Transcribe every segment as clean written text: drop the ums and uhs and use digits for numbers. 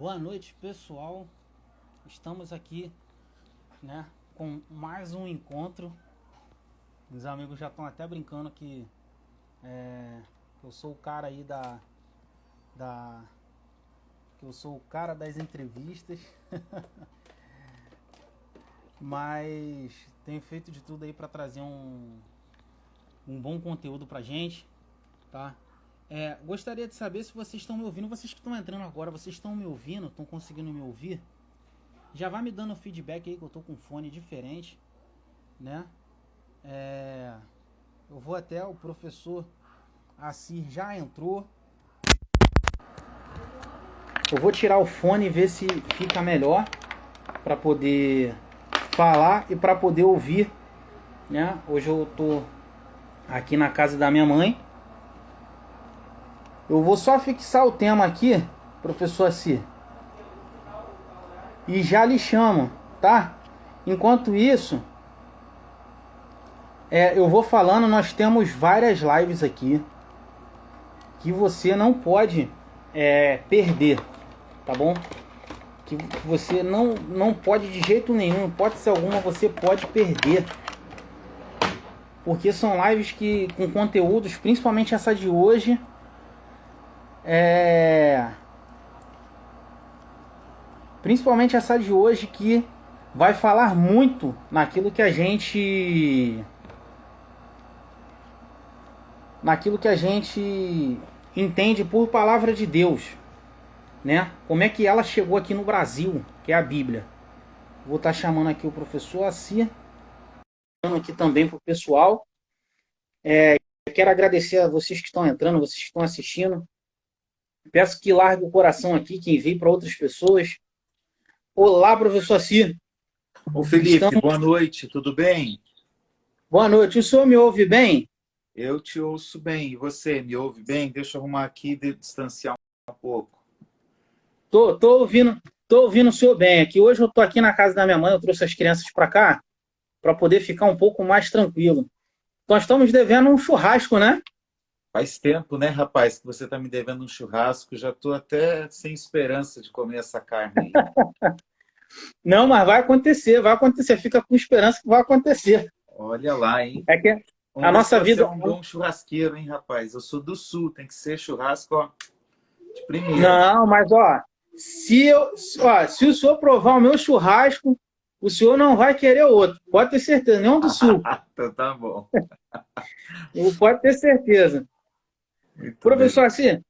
Boa noite, pessoal. Estamos aqui, né, com mais um encontro. Os amigos já estão até brincando que eu sou o cara aí da que eu sou o cara das entrevistas. Mas tenho feito de tudo aí para trazer um bom conteúdo pra gente, tá? Gostaria de saber se vocês estão me ouvindo. Vocês que estão entrando agora, vocês estão me ouvindo? Estão conseguindo me ouvir? Já vai me dando feedback aí que eu tô com fone diferente, né? Eu vou até o professor Assir já entrou. Eu vou tirar o fone e ver se fica melhor para poder falar e para poder ouvir, né? Hoje eu tô aqui na casa da minha mãe. Eu vou só fixar o tema aqui, professor Assir, e já lhe chamo, tá? Enquanto isso, eu vou falando. Nós temos várias lives aqui que você não pode perder, tá bom? Que você não pode de jeito nenhum, hipótese alguma, você pode perder. Porque são lives com conteúdos, principalmente essa de hoje, que vai falar muito naquilo que a gente entende por palavra de Deus, né? Como é que ela chegou aqui no Brasil, que é a Bíblia. Vou estar chamando aqui o professor Assir, chamando aqui também para o pessoal. Quero agradecer a vocês que estão entrando, vocês que estão assistindo. Peço que largue o coração aqui, que envie para outras pessoas. Olá, professor Assir. Ô Felipe, boa noite, tudo bem? Boa noite, o senhor me ouve bem? Eu te ouço bem, e você me ouve bem? Deixa eu arrumar aqui e distanciar um pouco. Tô ouvindo o senhor bem aqui. Hoje eu tô aqui na casa da minha mãe, eu trouxe as crianças para cá, para poder ficar um pouco mais tranquilo. Nós estamos devendo um churrasco, né? Faz tempo, né, rapaz, que você está me devendo um churrasco. Já estou até sem esperança de comer essa carne aí. Não, mas vai acontecer. Fica com esperança que vai acontecer. Olha lá, hein? É que Vamos a ver nossa se você vida... é um bom churrasqueiro, hein, rapaz? Eu sou do Sul, tem que ser churrasco, ó, de primeira. Não, mas, se o senhor provar o meu churrasco, o senhor não vai querer outro. Pode ter certeza, nenhum do Sul. Então tá bom. Pode ter certeza. Muito Professor, bem. assim,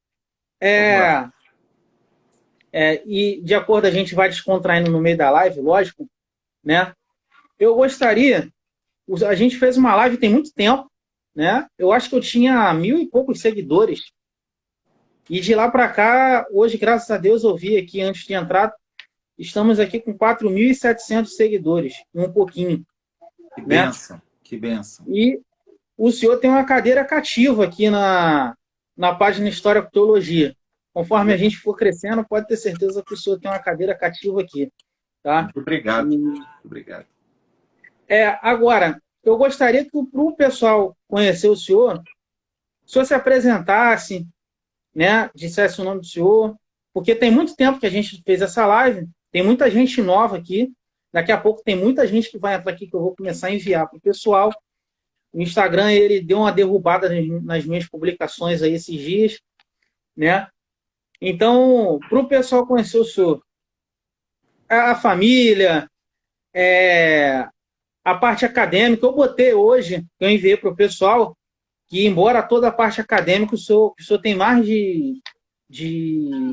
e de acordo, a gente vai descontraindo no meio da live, lógico, né? Eu gostaria... A gente fez uma live tem muito tempo, né? Eu acho que eu tinha 1000 e poucos seguidores. E de lá para cá, hoje, graças a Deus, eu vi aqui antes de entrar, estamos aqui com 4.700 seguidores, um pouquinho. Que né? bênção, que bênção. E o senhor tem uma cadeira cativa aqui na página História com Teologia. Conforme a gente for crescendo, pode ter certeza que o senhor tem uma cadeira cativa aqui. Tá? Muito obrigado. Muito obrigado. Agora, eu gostaria que para o pessoal conhecer o senhor se apresentasse, né, dissesse o nome do senhor, porque tem muito tempo que a gente fez essa live, tem muita gente nova aqui, daqui a pouco tem muita gente que vai entrar aqui que eu vou começar a enviar para o pessoal. O Instagram, ele deu uma derrubada nas minhas publicações aí esses dias, né? Então, para o pessoal conhecer o senhor, a família, a parte acadêmica, eu botei hoje, eu enviei para o pessoal, que embora toda a parte acadêmica, o senhor tem mais de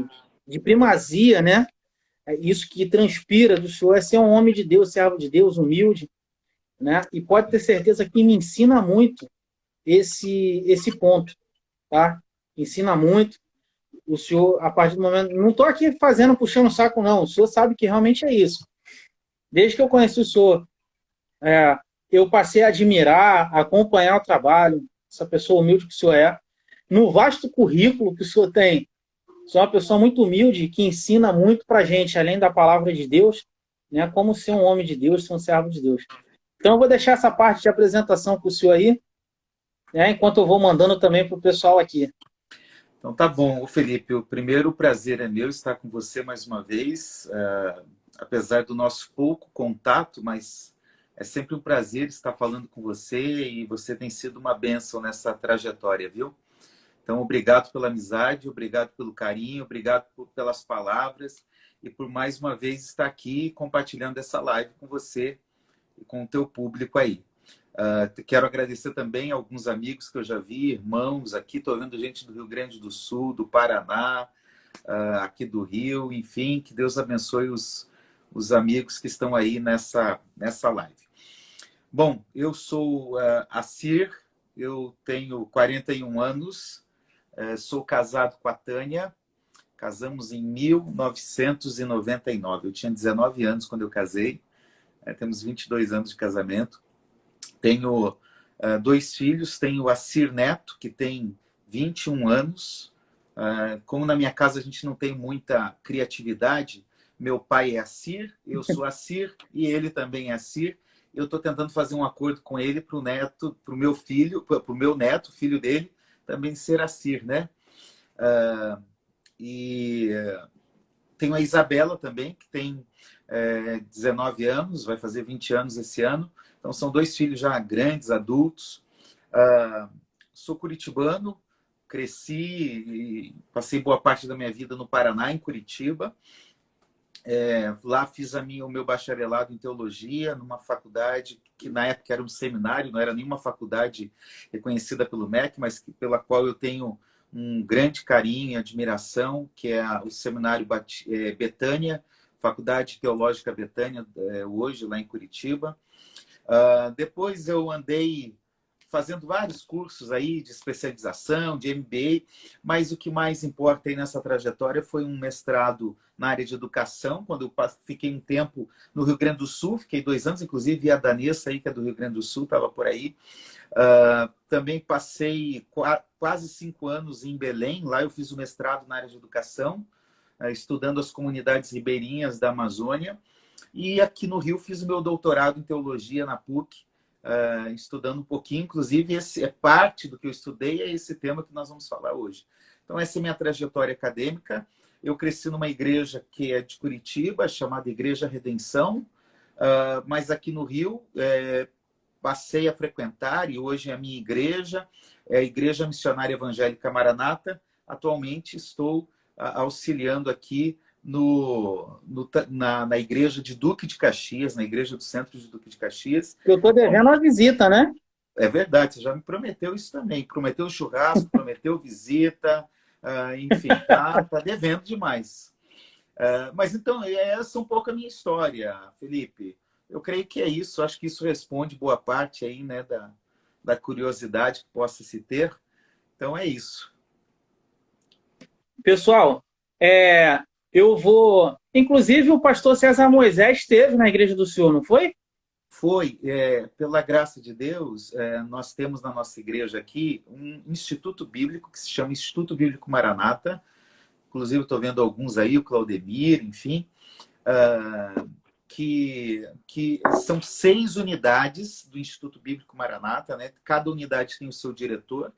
primazia, né? Isso que transpira do senhor é ser um homem de Deus, servo de Deus, humilde, né? E pode ter certeza que me ensina muito esse ponto, tá? Ensina muito. O senhor, a partir do momento... Não estou aqui puxando o saco, não. O senhor sabe que realmente é isso. Desde que eu conheci o senhor, eu passei a admirar, a acompanhar o trabalho, essa pessoa humilde que o senhor é. No vasto currículo que o senhor tem, o senhor é uma pessoa muito humilde, que ensina muito para a gente, além da palavra de Deus, né, como ser um homem de Deus, ser um servo de Deus. Então, eu vou deixar essa parte de apresentação para o senhor aí, né, enquanto eu vou mandando também para o pessoal aqui. Então tá bom, Felipe, o primeiro prazer é meu estar com você mais uma vez, apesar do nosso pouco contato, mas é sempre um prazer estar falando com você e você tem sido uma bênção nessa trajetória, viu? Então, obrigado pela amizade, obrigado pelo carinho, obrigado pelas palavras e por mais uma vez estar aqui compartilhando essa live com você e com o teu público aí. Quero agradecer também a alguns amigos que eu já vi, irmãos aqui, estou vendo gente do Rio Grande do Sul, do Paraná, aqui do Rio, enfim, que Deus abençoe os amigos que estão aí nessa live. Bom, eu sou Assir, eu tenho 41 anos, sou casado com a Tânia, casamos em 1999, eu tinha 19 anos quando eu casei, temos 22 anos de casamento. Tenho dois filhos, tenho o Assir Neto, que tem 21 anos. Como na minha casa a gente não tem muita criatividade, meu pai é Assir, eu sou Assir e ele também é Assir. Eu estou tentando fazer um acordo com ele para o neto, para o meu filho, para o meu neto, filho dele, também ser Assir, né? E tenho a Isabela também, que tem 19 anos, vai fazer 20 anos esse ano. Então, são dois filhos já grandes, adultos. Sou curitibano, cresci e passei boa parte da minha vida no Paraná, em Curitiba. Lá fiz o meu bacharelado em teologia, numa faculdade que na época era um seminário, não era nenhuma faculdade reconhecida pelo MEC, mas pela qual eu tenho um grande carinho e admiração, que é o Seminário Betânia, Faculdade Teológica Betânia, hoje lá em Curitiba. Depois eu andei fazendo vários cursos aí de especialização, de MBA, mas o que mais importa aí nessa trajetória foi um mestrado na área de educação, quando eu fiquei um tempo no Rio Grande do Sul, fiquei 2 anos, inclusive a Danessa aí, que é do Rio Grande do Sul, estava por aí. Também passei quase 5 anos em Belém, lá eu fiz o mestrado na área de educação, estudando as comunidades ribeirinhas da Amazônia. E aqui no Rio fiz o meu doutorado em teologia na PUC, estudando um pouquinho. Inclusive, esse é parte do que eu estudei, é esse tema que nós vamos falar hoje. Então, essa é a minha trajetória acadêmica. Eu cresci numa igreja que é de Curitiba, chamada Igreja Redenção, mas aqui no Rio passei a frequentar, e hoje é a minha igreja, é a Igreja Missionária Evangélica Maranata. Atualmente estou auxiliando aqui na igreja de Duque de Caxias, na igreja do centro de Duque de Caxias. Eu estou devendo uma visita, né? É verdade, você já me prometeu isso também. Prometeu churrasco, prometeu visita, enfim, tá devendo demais. Mas então, essa é um pouco a minha história, Felipe. Eu creio que é isso, acho que isso responde boa parte aí, né, da curiosidade que possa se ter. Então é isso. Pessoal, eu vou... Inclusive, o pastor César Moisés esteve na igreja do senhor, não foi? Foi, pela graça de Deus, nós temos na nossa igreja aqui um instituto bíblico que se chama Instituto Bíblico Maranata. Inclusive, estou vendo alguns aí, o Claudemir, enfim, que são 6 unidades do Instituto Bíblico Maranata, né? Cada unidade tem o seu diretor,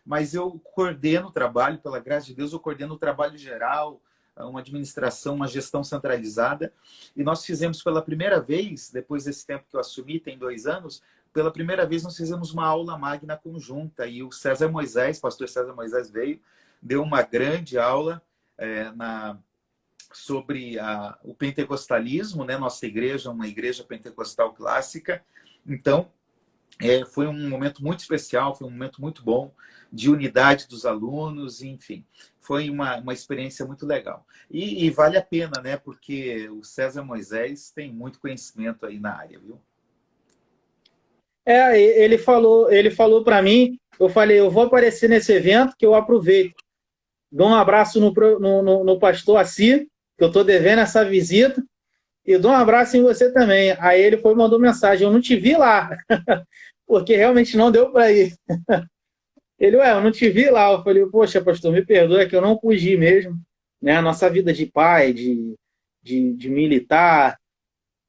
mas eu coordeno o trabalho, pela graça de Deus, eu coordeno o trabalho geral, uma administração, uma gestão centralizada. E nós fizemos pela primeira vez, depois desse tempo que eu assumi, tem 2 anos, pela primeira vez nós fizemos uma aula magna conjunta. E o César Moisés, pastor César Moisés veio, deu uma grande aula sobre o pentecostalismo, né? Nossa igreja é uma igreja pentecostal clássica. Então, foi um momento muito especial, foi um momento muito bom de unidade dos alunos, enfim. Foi uma experiência muito legal. E vale a pena, né? Porque o César Moisés tem muito conhecimento aí na área, viu? Ele falou para mim, eu falei, eu vou aparecer nesse evento que eu aproveito. Dou um abraço no pastor Assi, que eu estou devendo essa visita, e dou um abraço em você também. Aí ele mandou mensagem, eu não te vi lá, porque realmente não deu para ir. Ele, eu não te vi lá. Eu falei, poxa, pastor, me perdoa, é que eu não pude ir mesmo. Né? A nossa vida de pai, de militar,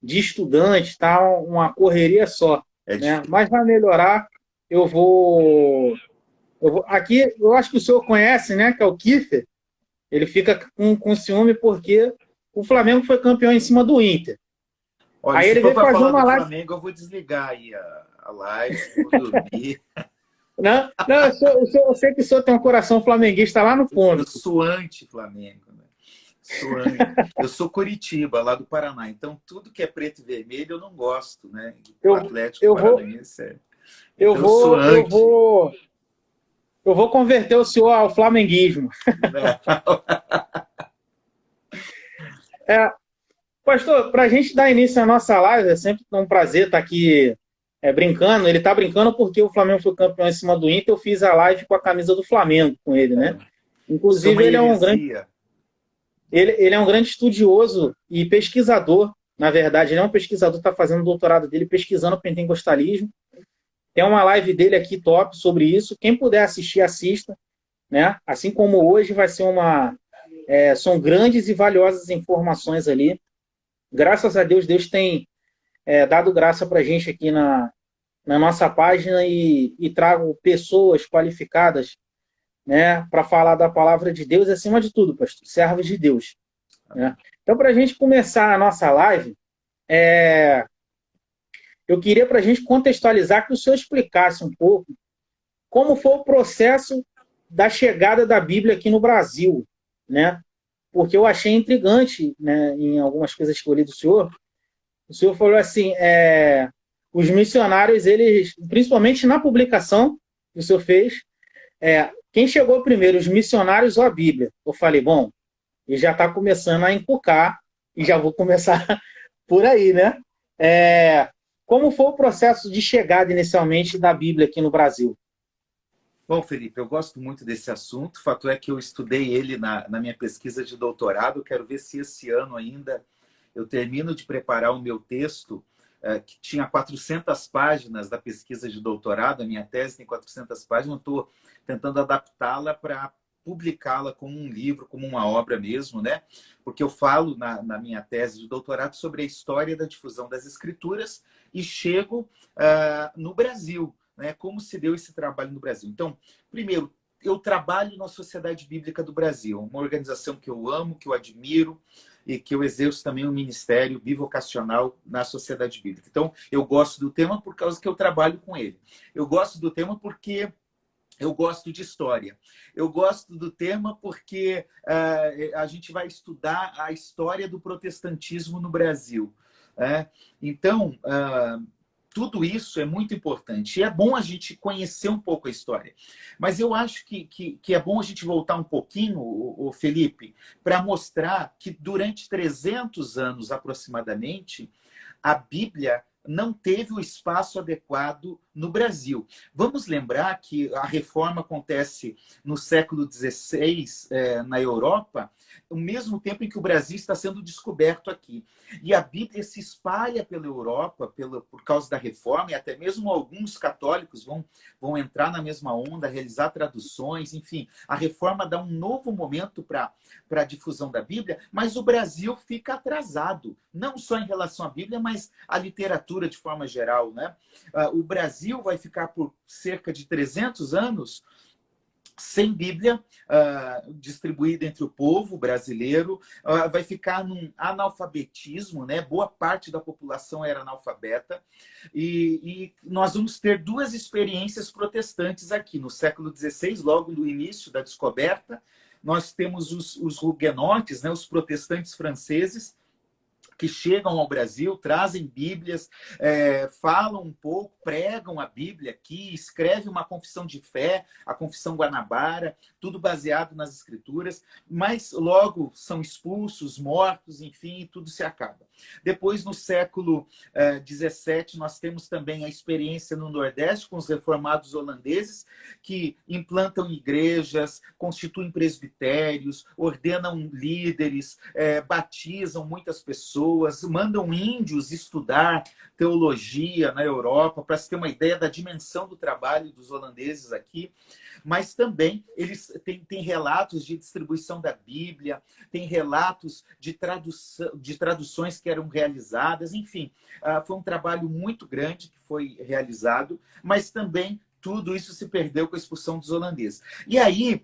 de estudante, tá uma correria só. Né? Mas vai melhorar, eu vou Aqui, eu acho que o senhor conhece, né? Que é o Kiffer. Ele fica com ciúme porque o Flamengo foi campeão em cima do Inter. Olha, Aí se ele for veio para fazer falar uma do live. Flamengo, eu vou desligar aí a live, vou dormir. Não, não, eu sei que o senhor tem um coração flamenguista lá no Eu fundo. sou anti-Flamengo, né? Sou anti. Eu sou Curitiba, lá do Paraná. Então, tudo que é preto e vermelho eu não gosto, né? O Eu, Atlético eu vou, Paranaense é. eu Então, eu sou vou, eu anti. vou, eu vou converter o senhor ao flamenguismo. Né? É, pastor, para a gente dar início à nossa live, é sempre um prazer estar aqui brincando. Ele está brincando porque o Flamengo foi campeão em cima do Inter. Eu fiz a live com a camisa do Flamengo com ele, né? Isso é Inclusive, uma heresia. ele é um grande estudioso e pesquisador. Na verdade, ele é um pesquisador, está fazendo o doutorado dele pesquisando pentecostalismo. Tem uma live dele aqui top sobre isso. Quem puder assistir, assista, né? Assim como hoje vai ser são grandes e valiosas informações ali. Graças a Deus, Deus tem dado graça para a gente aqui na nossa página e trago pessoas qualificadas, né, para falar da palavra de Deus, acima de tudo, pastor, servos de Deus. Né? Então, para a gente começar a nossa live, eu queria para a gente contextualizar que o senhor explicasse um pouco como foi o processo da chegada da Bíblia aqui no Brasil, né? Porque eu achei intrigante, né, em algumas coisas que eu li do senhor. O senhor falou assim, os missionários, eles, principalmente na publicação que o senhor fez, quem chegou primeiro, os missionários ou a Bíblia? Eu falei, bom, e já está começando a encucar, e já vou começar por aí, né? Como foi o processo de chegada inicialmente da Bíblia aqui no Brasil? Bom, Felipe, eu gosto muito desse assunto. O fato é que eu estudei ele na minha pesquisa de doutorado. Eu quero ver se esse ano ainda eu termino de preparar o meu texto, que tinha 400 páginas da pesquisa de doutorado. A minha tese tem 400 páginas. Eu estou tentando adaptá-la para publicá-la como um livro, como uma obra mesmo, né? Porque eu falo na minha tese de doutorado sobre a história da difusão das escrituras e chego no Brasil, né? Como se deu esse trabalho no Brasil. Então, primeiro, eu trabalho na Sociedade Bíblica do Brasil, uma organização que eu amo, que eu admiro e que eu exerço também um ministério bivocacional na Sociedade Bíblica. Então, eu gosto do tema por causa que eu trabalho com ele. Eu gosto do tema porque eu gosto de história. Eu gosto do tema porque a gente vai estudar a história do protestantismo no Brasil. Então, tudo isso é muito importante. E é bom a gente conhecer um pouco a história. Mas eu acho que é bom a gente voltar um pouquinho, o Felipe, para mostrar que durante 300 anos aproximadamente, a Bíblia não teve o espaço adequado no Brasil. Vamos lembrar que a reforma acontece no século XVI na Europa, ao mesmo tempo em que o Brasil está sendo descoberto aqui. E a Bíblia se espalha pela Europa por causa da reforma, e até mesmo alguns católicos vão entrar na mesma onda, realizar traduções, enfim. A reforma dá um novo momento para a difusão da Bíblia, mas o Brasil fica atrasado, não só em relação à Bíblia, mas à literatura de forma geral, né? O Brasil vai ficar por cerca de 300 anos sem Bíblia distribuída entre o povo brasileiro, vai ficar num analfabetismo, né? Boa parte da população era analfabeta, e nós vamos ter duas experiências protestantes aqui. No século XVI, logo no início da descoberta, nós temos os huguenotes, né? Os protestantes franceses, que chegam ao Brasil, trazem Bíblias, falam um pouco, pregam a Bíblia aqui, escrevem uma confissão de fé, a Confissão Guanabara, tudo baseado nas Escrituras, mas logo são expulsos, mortos, enfim, tudo se acaba. Depois, no século XVII, nós temos também a experiência no Nordeste com os reformados holandeses, que implantam igrejas, constituem presbitérios, ordenam líderes, batizam muitas pessoas, mandam índios estudar teologia na Europa, para se ter uma ideia da dimensão do trabalho dos holandeses aqui. Mas também eles têm relatos de distribuição da Bíblia, tem relatos de traduções que eram realizadas, enfim, foi um trabalho muito grande que foi realizado, mas também tudo isso se perdeu com a expulsão dos holandeses. E aí,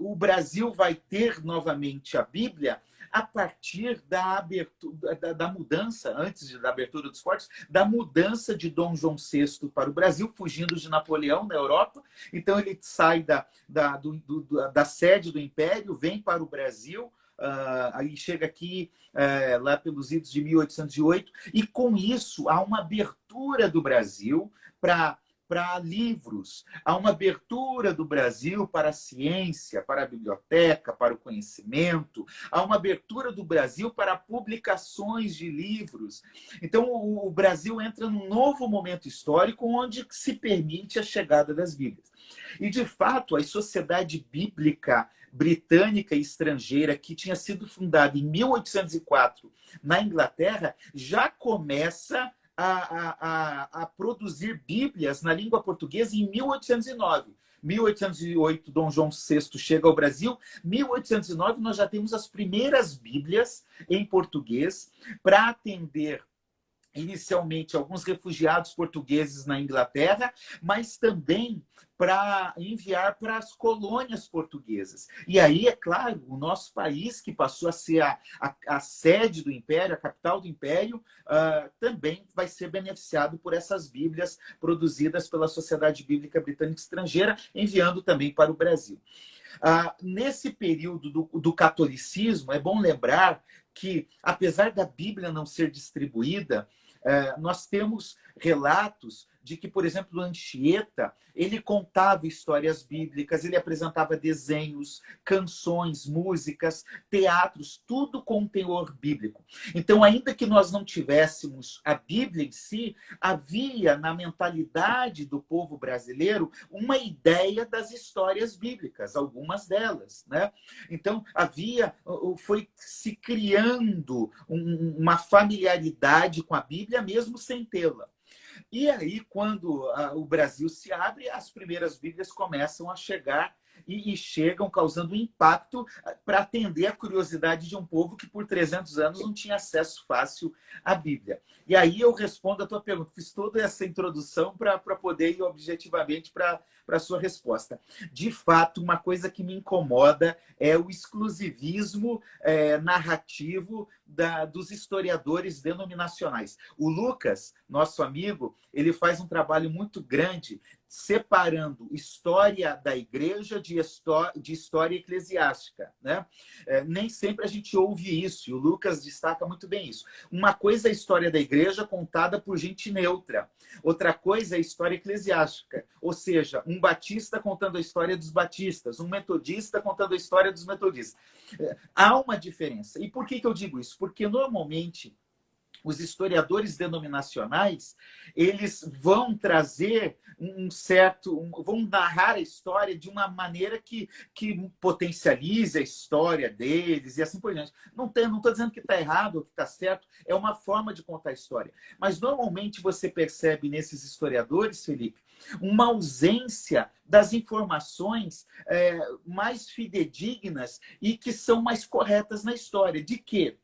o Brasil vai ter novamente a Bíblia a partir da abertura, da mudança, antes da abertura dos portos, da mudança de Dom João VI para o Brasil, fugindo de Napoleão na Europa. Então ele sai da sede do Império, vem para o Brasil, aí chega aqui lá pelos idos de 1808, e com isso há uma abertura do Brasil para livros, há uma abertura do Brasil para a ciência, para a biblioteca, para o conhecimento, há uma abertura do Brasil para publicações de livros. Então, o Brasil entra num novo momento histórico onde se permite a chegada das Bíblias. E, de fato, a Sociedade Bíblica Britânica e Estrangeira, que tinha sido fundada em 1804 na Inglaterra, já começa a produzir Bíblias na língua portuguesa em 1809. 1808, Dom João VI chega ao Brasil. 1809, nós já temos as primeiras Bíblias em português para atender inicialmente alguns refugiados portugueses na Inglaterra, mas também para enviar para as colônias portuguesas. E aí, é claro, o nosso país, que passou a ser a sede do Império, a capital do Império, também vai ser beneficiado por essas Bíblias produzidas pela Sociedade Bíblica Britânica Estrangeira, enviando também para o Brasil. Nesse período do catolicismo, é bom lembrar que, apesar da Bíblia não ser distribuída, nós temos relatos de que, por exemplo, Anchieta, ele contava histórias bíblicas, ele apresentava desenhos, canções, músicas, teatros, tudo com teor bíblico. Então, ainda que nós não tivéssemos a Bíblia em si, havia na mentalidade do povo brasileiro uma ideia das histórias bíblicas, algumas delas, né? Então, foi se criando uma familiaridade com a Bíblia, mesmo sem tê-la. E aí, quando o Brasil se abre, as primeiras Bíblias começam a chegar e chegam causando impacto para atender a curiosidade de um povo que por 300 anos não tinha acesso fácil à Bíblia. E aí eu respondo a tua pergunta. Fiz toda essa introdução para poder ir objetivamente para a sua resposta. De fato, uma coisa que me incomoda é o exclusivismo narrativo dos historiadores denominacionais. O Lucas, nosso amigo, ele faz um trabalho muito grande separando história da igreja de história eclesiástica, né? Nem sempre a gente ouve isso, e o Lucas destaca muito bem isso. Uma coisa é a história da igreja contada por gente neutra, outra coisa é a história eclesiástica, ou seja, um batista contando a história dos batistas, um metodista contando a história dos metodistas. Há uma diferença. E por que eu digo isso? Porque normalmente os historiadores denominacionais, eles vão trazer vão narrar a história de uma maneira que potencialize a história deles e assim por diante. Não estou dizendo que está errado ou que está certo, é uma forma de contar a história. Mas normalmente você percebe nesses historiadores, Felipe, uma ausência das informações mais fidedignas e que são mais corretas na história. De quê?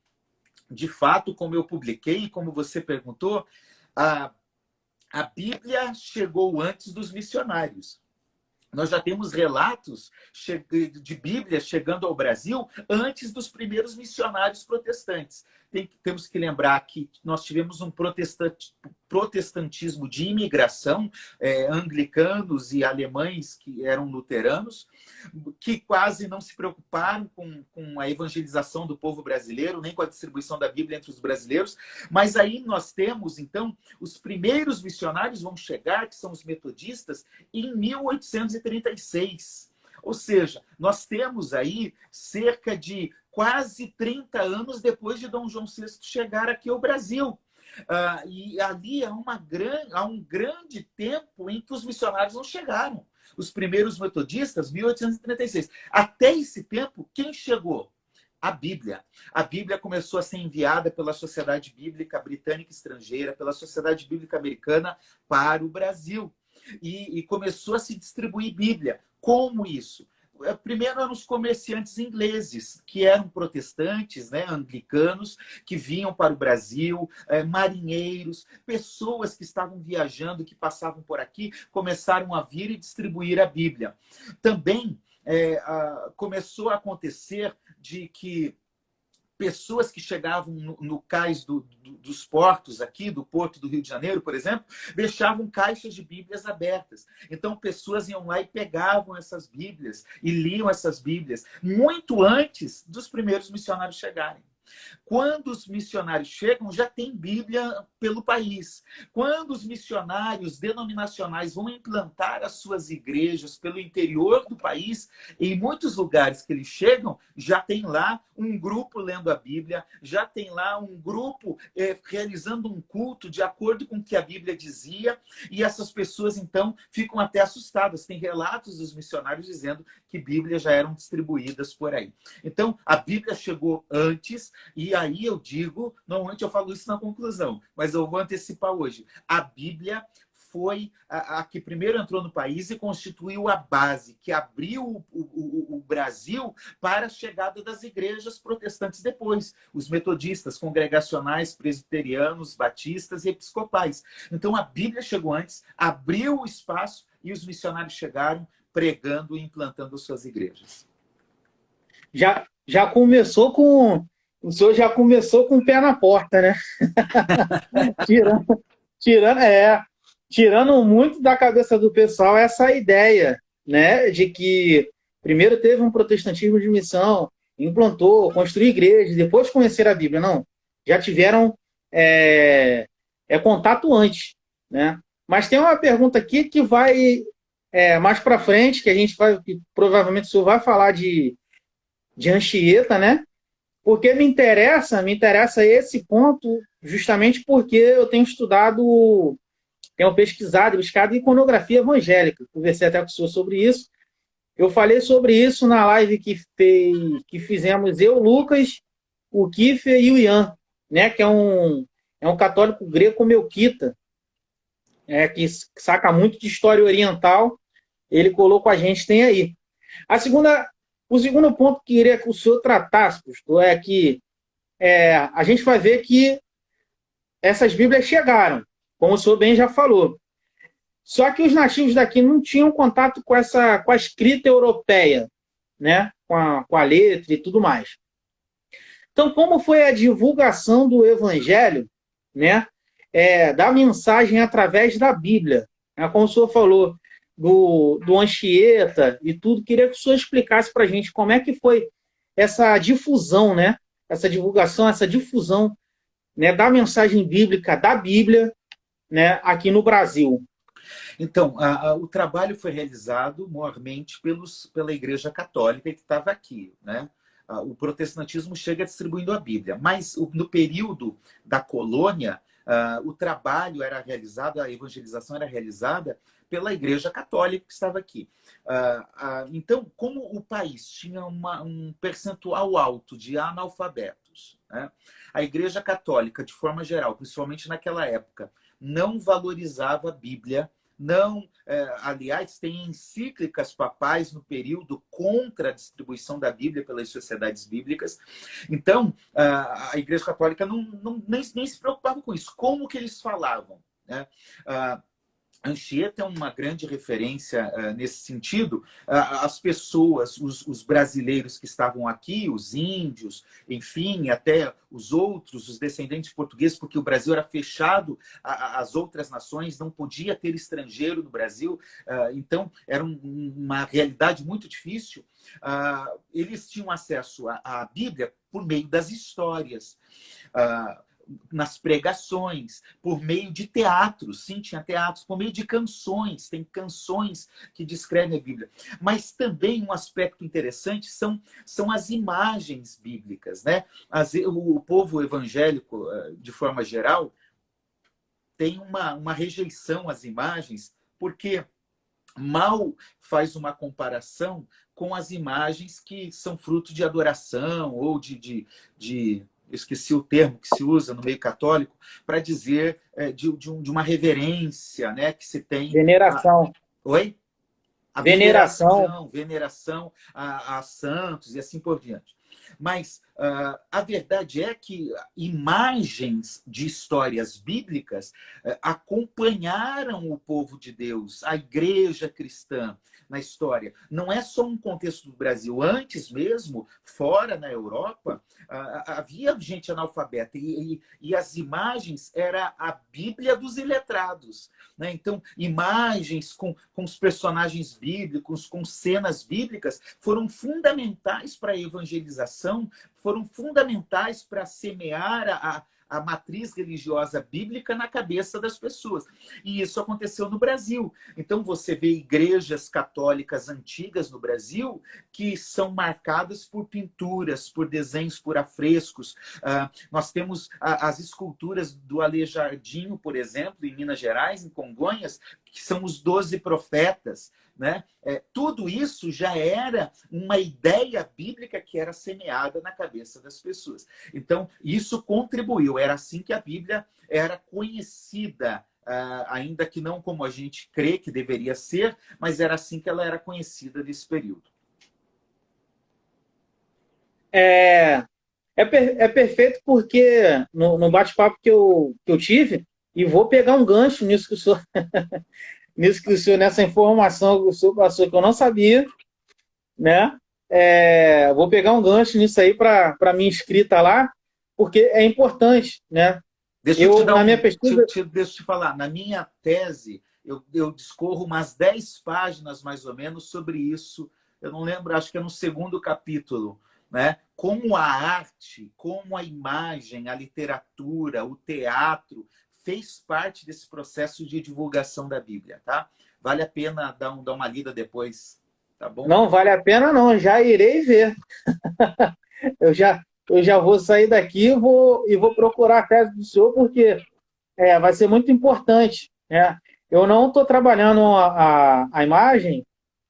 De fato, como eu publiquei, como você perguntou, a Bíblia chegou antes dos missionários. Nós já temos relatos de Bíblia chegando ao Brasil antes dos primeiros missionários protestantes. Temos que lembrar que nós tivemos um protestantismo de imigração, anglicanos e alemães que eram luteranos, que quase não se preocuparam com a evangelização do povo brasileiro, nem com a distribuição da Bíblia entre os brasileiros. Mas aí nós temos, então, os primeiros missionários vão chegar, que são os metodistas, em 1836. Ou seja, nós temos aí cerca de quase 30 anos depois de Dom João VI chegar aqui ao Brasil. E ali há um grande tempo em que os missionários não chegaram. Os primeiros metodistas, 1836. Até esse tempo, quem chegou? A Bíblia. A Bíblia começou a ser enviada pela Sociedade Bíblica Britânica Estrangeira, pela Sociedade Bíblica Americana para o Brasil. E começou a se distribuir Bíblia. Como isso? primeiro eram os comerciantes ingleses, que eram protestantes, né, anglicanos, que vinham para o Brasil, marinheiros, pessoas que estavam viajando, que passavam por aqui, começaram a vir e distribuir a Bíblia. Também começou a acontecer de que pessoas que chegavam no cais dos portos aqui, do Porto do Rio de Janeiro, por exemplo, deixavam caixas de Bíblias abertas. Então, pessoas iam lá e pegavam essas Bíblias e liam essas Bíblias, muito antes dos primeiros missionários chegarem. Quando os missionários chegam, já tem Bíblia pelo país. Quando os missionários denominacionais vão implantar as suas igrejas pelo interior do país, em muitos lugares que eles chegam, já tem lá um grupo lendo a Bíblia, já tem lá um grupo realizando um culto de acordo com o que a Bíblia dizia, e essas pessoas, então, ficam até assustadas. Tem relatos dos missionários dizendo que Bíblias já eram distribuídas por aí. Então, a Bíblia chegou antes. E aí eu digo, normalmente eu falo isso na conclusão, mas eu vou antecipar hoje. A Bíblia foi a que primeiro entrou no país e constituiu a base, que abriu o Brasil para a chegada das igrejas protestantes depois. Os metodistas, congregacionais, presbiterianos, batistas e episcopais. Então a Bíblia chegou antes, abriu o espaço e os missionários chegaram pregando e implantando suas igrejas. Já começou com... O senhor já começou com o pé na porta, né? Tirando muito da cabeça do pessoal essa ideia, né? De que primeiro teve um protestantismo de missão, implantou, construiu igrejas, depois conheceram a Bíblia. Não, já tiveram contato antes, né? Mas tem uma pergunta aqui que vai mais para frente, que a gente vai, que provavelmente o senhor vai falar de Anchieta, né? Porque me interessa esse ponto justamente porque eu tenho estudado, tenho pesquisado, buscado iconografia evangélica. Conversei até com o senhor sobre isso. Eu falei sobre isso na live que fizemos eu, Lucas, o Kiffer e o Ian, né? Que é um católico greco-melquita, que saca muito de história oriental. Ele colocou a gente, tem aí. O segundo ponto que queria que o senhor tratasse, pastor, é que a gente vai ver que essas Bíblias chegaram, como o senhor bem já falou. Só que os nativos daqui não tinham contato com a escrita europeia, né? Com a letra e tudo mais. Então, como foi a divulgação do Evangelho, né? Da mensagem através da Bíblia? Como o senhor falou, do Anchieta e tudo, queria que o senhor explicasse para a gente como é que foi essa difusão, né? Essa divulgação, essa difusão, né, da mensagem bíblica, da Bíblia, né, aqui no Brasil. Então, o trabalho foi realizado maiormente pela Igreja Católica que estava aqui, né? O protestantismo chega distribuindo a Bíblia, mas no período da colônia, o trabalho era realizado, a evangelização era realizada pela Igreja Católica que estava aqui. Então, como o país tinha um percentual alto de analfabetos, né, a Igreja Católica, de forma geral, principalmente naquela época, não valorizava a Bíblia, não, aliás, tem encíclicas papais no período contra a distribuição da Bíblia pelas sociedades bíblicas. Então, a Igreja Católica nem se preocupava com isso. Como que eles falavam, né? Anchieta é uma grande referência nesse sentido. As pessoas, os brasileiros que estavam aqui, os índios, enfim, até os outros, os descendentes portugueses, porque o Brasil era fechado às outras nações, não podia ter estrangeiro no Brasil, então era uma realidade muito difícil. Eles tinham acesso à Bíblia por meio das histórias, nas pregações, por meio de teatros, sim, tinha teatros, por meio de canções, tem canções que descrevem a Bíblia. Mas também um aspecto interessante são as imagens bíblicas, né? O povo evangélico, de forma geral, tem uma rejeição às imagens, porque mal faz uma comparação com as imagens que são fruto de adoração ou de esqueci o termo que se usa no meio católico, para dizer de uma reverência, né, que se tem. Veneração. Oi? a Veneração. veneração a santos e assim por diante. Mas a verdade é que imagens de histórias bíblicas acompanharam o povo de Deus, a igreja cristã na história. Não é só um contexto do Brasil. Antes mesmo, fora na Europa, havia gente analfabeta e as imagens era a Bíblia dos iletrados, né? Então, imagens com os personagens bíblicos, com cenas bíblicas, foram fundamentais para a evangelização, foram fundamentais para semear a matriz religiosa bíblica na cabeça das pessoas. E isso aconteceu no Brasil. Então, você vê igrejas católicas antigas no Brasil que são marcadas por pinturas, por desenhos, por afrescos. Nós temos as esculturas do Alejandrinho, por exemplo, em Minas Gerais, em Congonhas, que são os 12 profetas, né? Tudo isso já era uma ideia bíblica que era semeada na cabeça das pessoas. Então, isso contribuiu. Era assim que a Bíblia era conhecida, ainda que não como a gente crê que deveria ser, mas era assim que ela era conhecida nesse período. É perfeito porque no bate-papo que eu tive, e vou pegar um gancho nisso que o senhor, nessa informação que o senhor passou, que eu não sabia, né? Vou pegar um gancho nisso aí para minha inscrita lá, porque é importante, né? Deixa eu te dar na minha pesquisa... deixa eu te falar. Na minha tese, eu discorro umas 10 páginas, mais ou menos, sobre isso. Eu não lembro, acho que é no segundo capítulo, né? Como a arte, como a imagem, a literatura, o teatro fez parte desse processo de divulgação da Bíblia, tá? Vale a pena dar uma lida depois, tá bom? Não vale a pena não, já irei ver. eu já vou sair daqui e vou procurar a tese do senhor, porque vai ser muito importante, né? Eu não estou trabalhando a imagem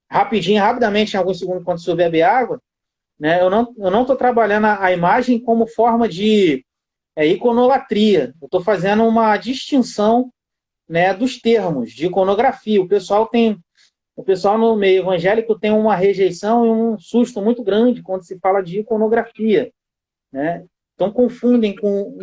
rapidamente, em alguns segundos, quando o senhor bebe água, né? Eu não estou trabalhando a imagem como forma de iconolatria. Eu estou fazendo uma distinção, né, dos termos de iconografia. O pessoal no meio evangélico tem uma rejeição e um susto muito grande quando se fala de iconografia, né? Então confundem com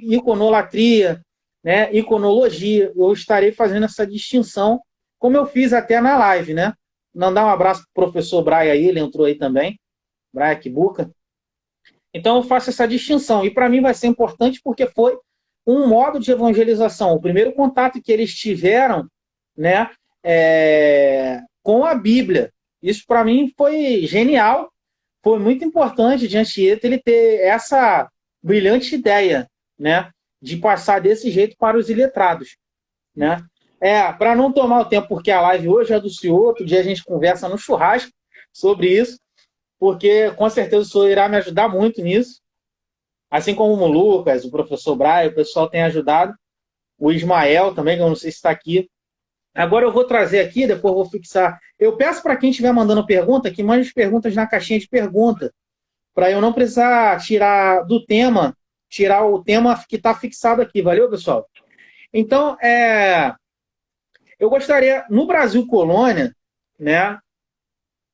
iconolatria, né, iconologia. Eu estarei fazendo essa distinção, como eu fiz até na live, né? Mandar um abraço para o professor Braia aí, ele entrou aí também, Braia Kibuka. Então eu faço essa distinção, e para mim vai ser importante porque foi um modo de evangelização, o primeiro contato que eles tiveram, né, com a Bíblia. Isso para mim foi genial, foi muito importante de Anchieta ele ter essa brilhante ideia, né, de passar desse jeito para os iletrados, né? Para não tomar o tempo, porque a live hoje é do senhor, outro dia a gente conversa no churrasco sobre isso, porque com certeza o senhor irá me ajudar muito nisso, assim como o Lucas, o professor Braia, o pessoal tem ajudado, o Ismael também, que eu não sei se está aqui. Agora eu vou trazer aqui, depois eu vou fixar. Eu peço para quem estiver mandando pergunta, que mande as perguntas na caixinha de pergunta, para eu não precisar tirar o tema que está fixado aqui. Valeu, pessoal? Então, eu gostaria, no Brasil Colônia, né,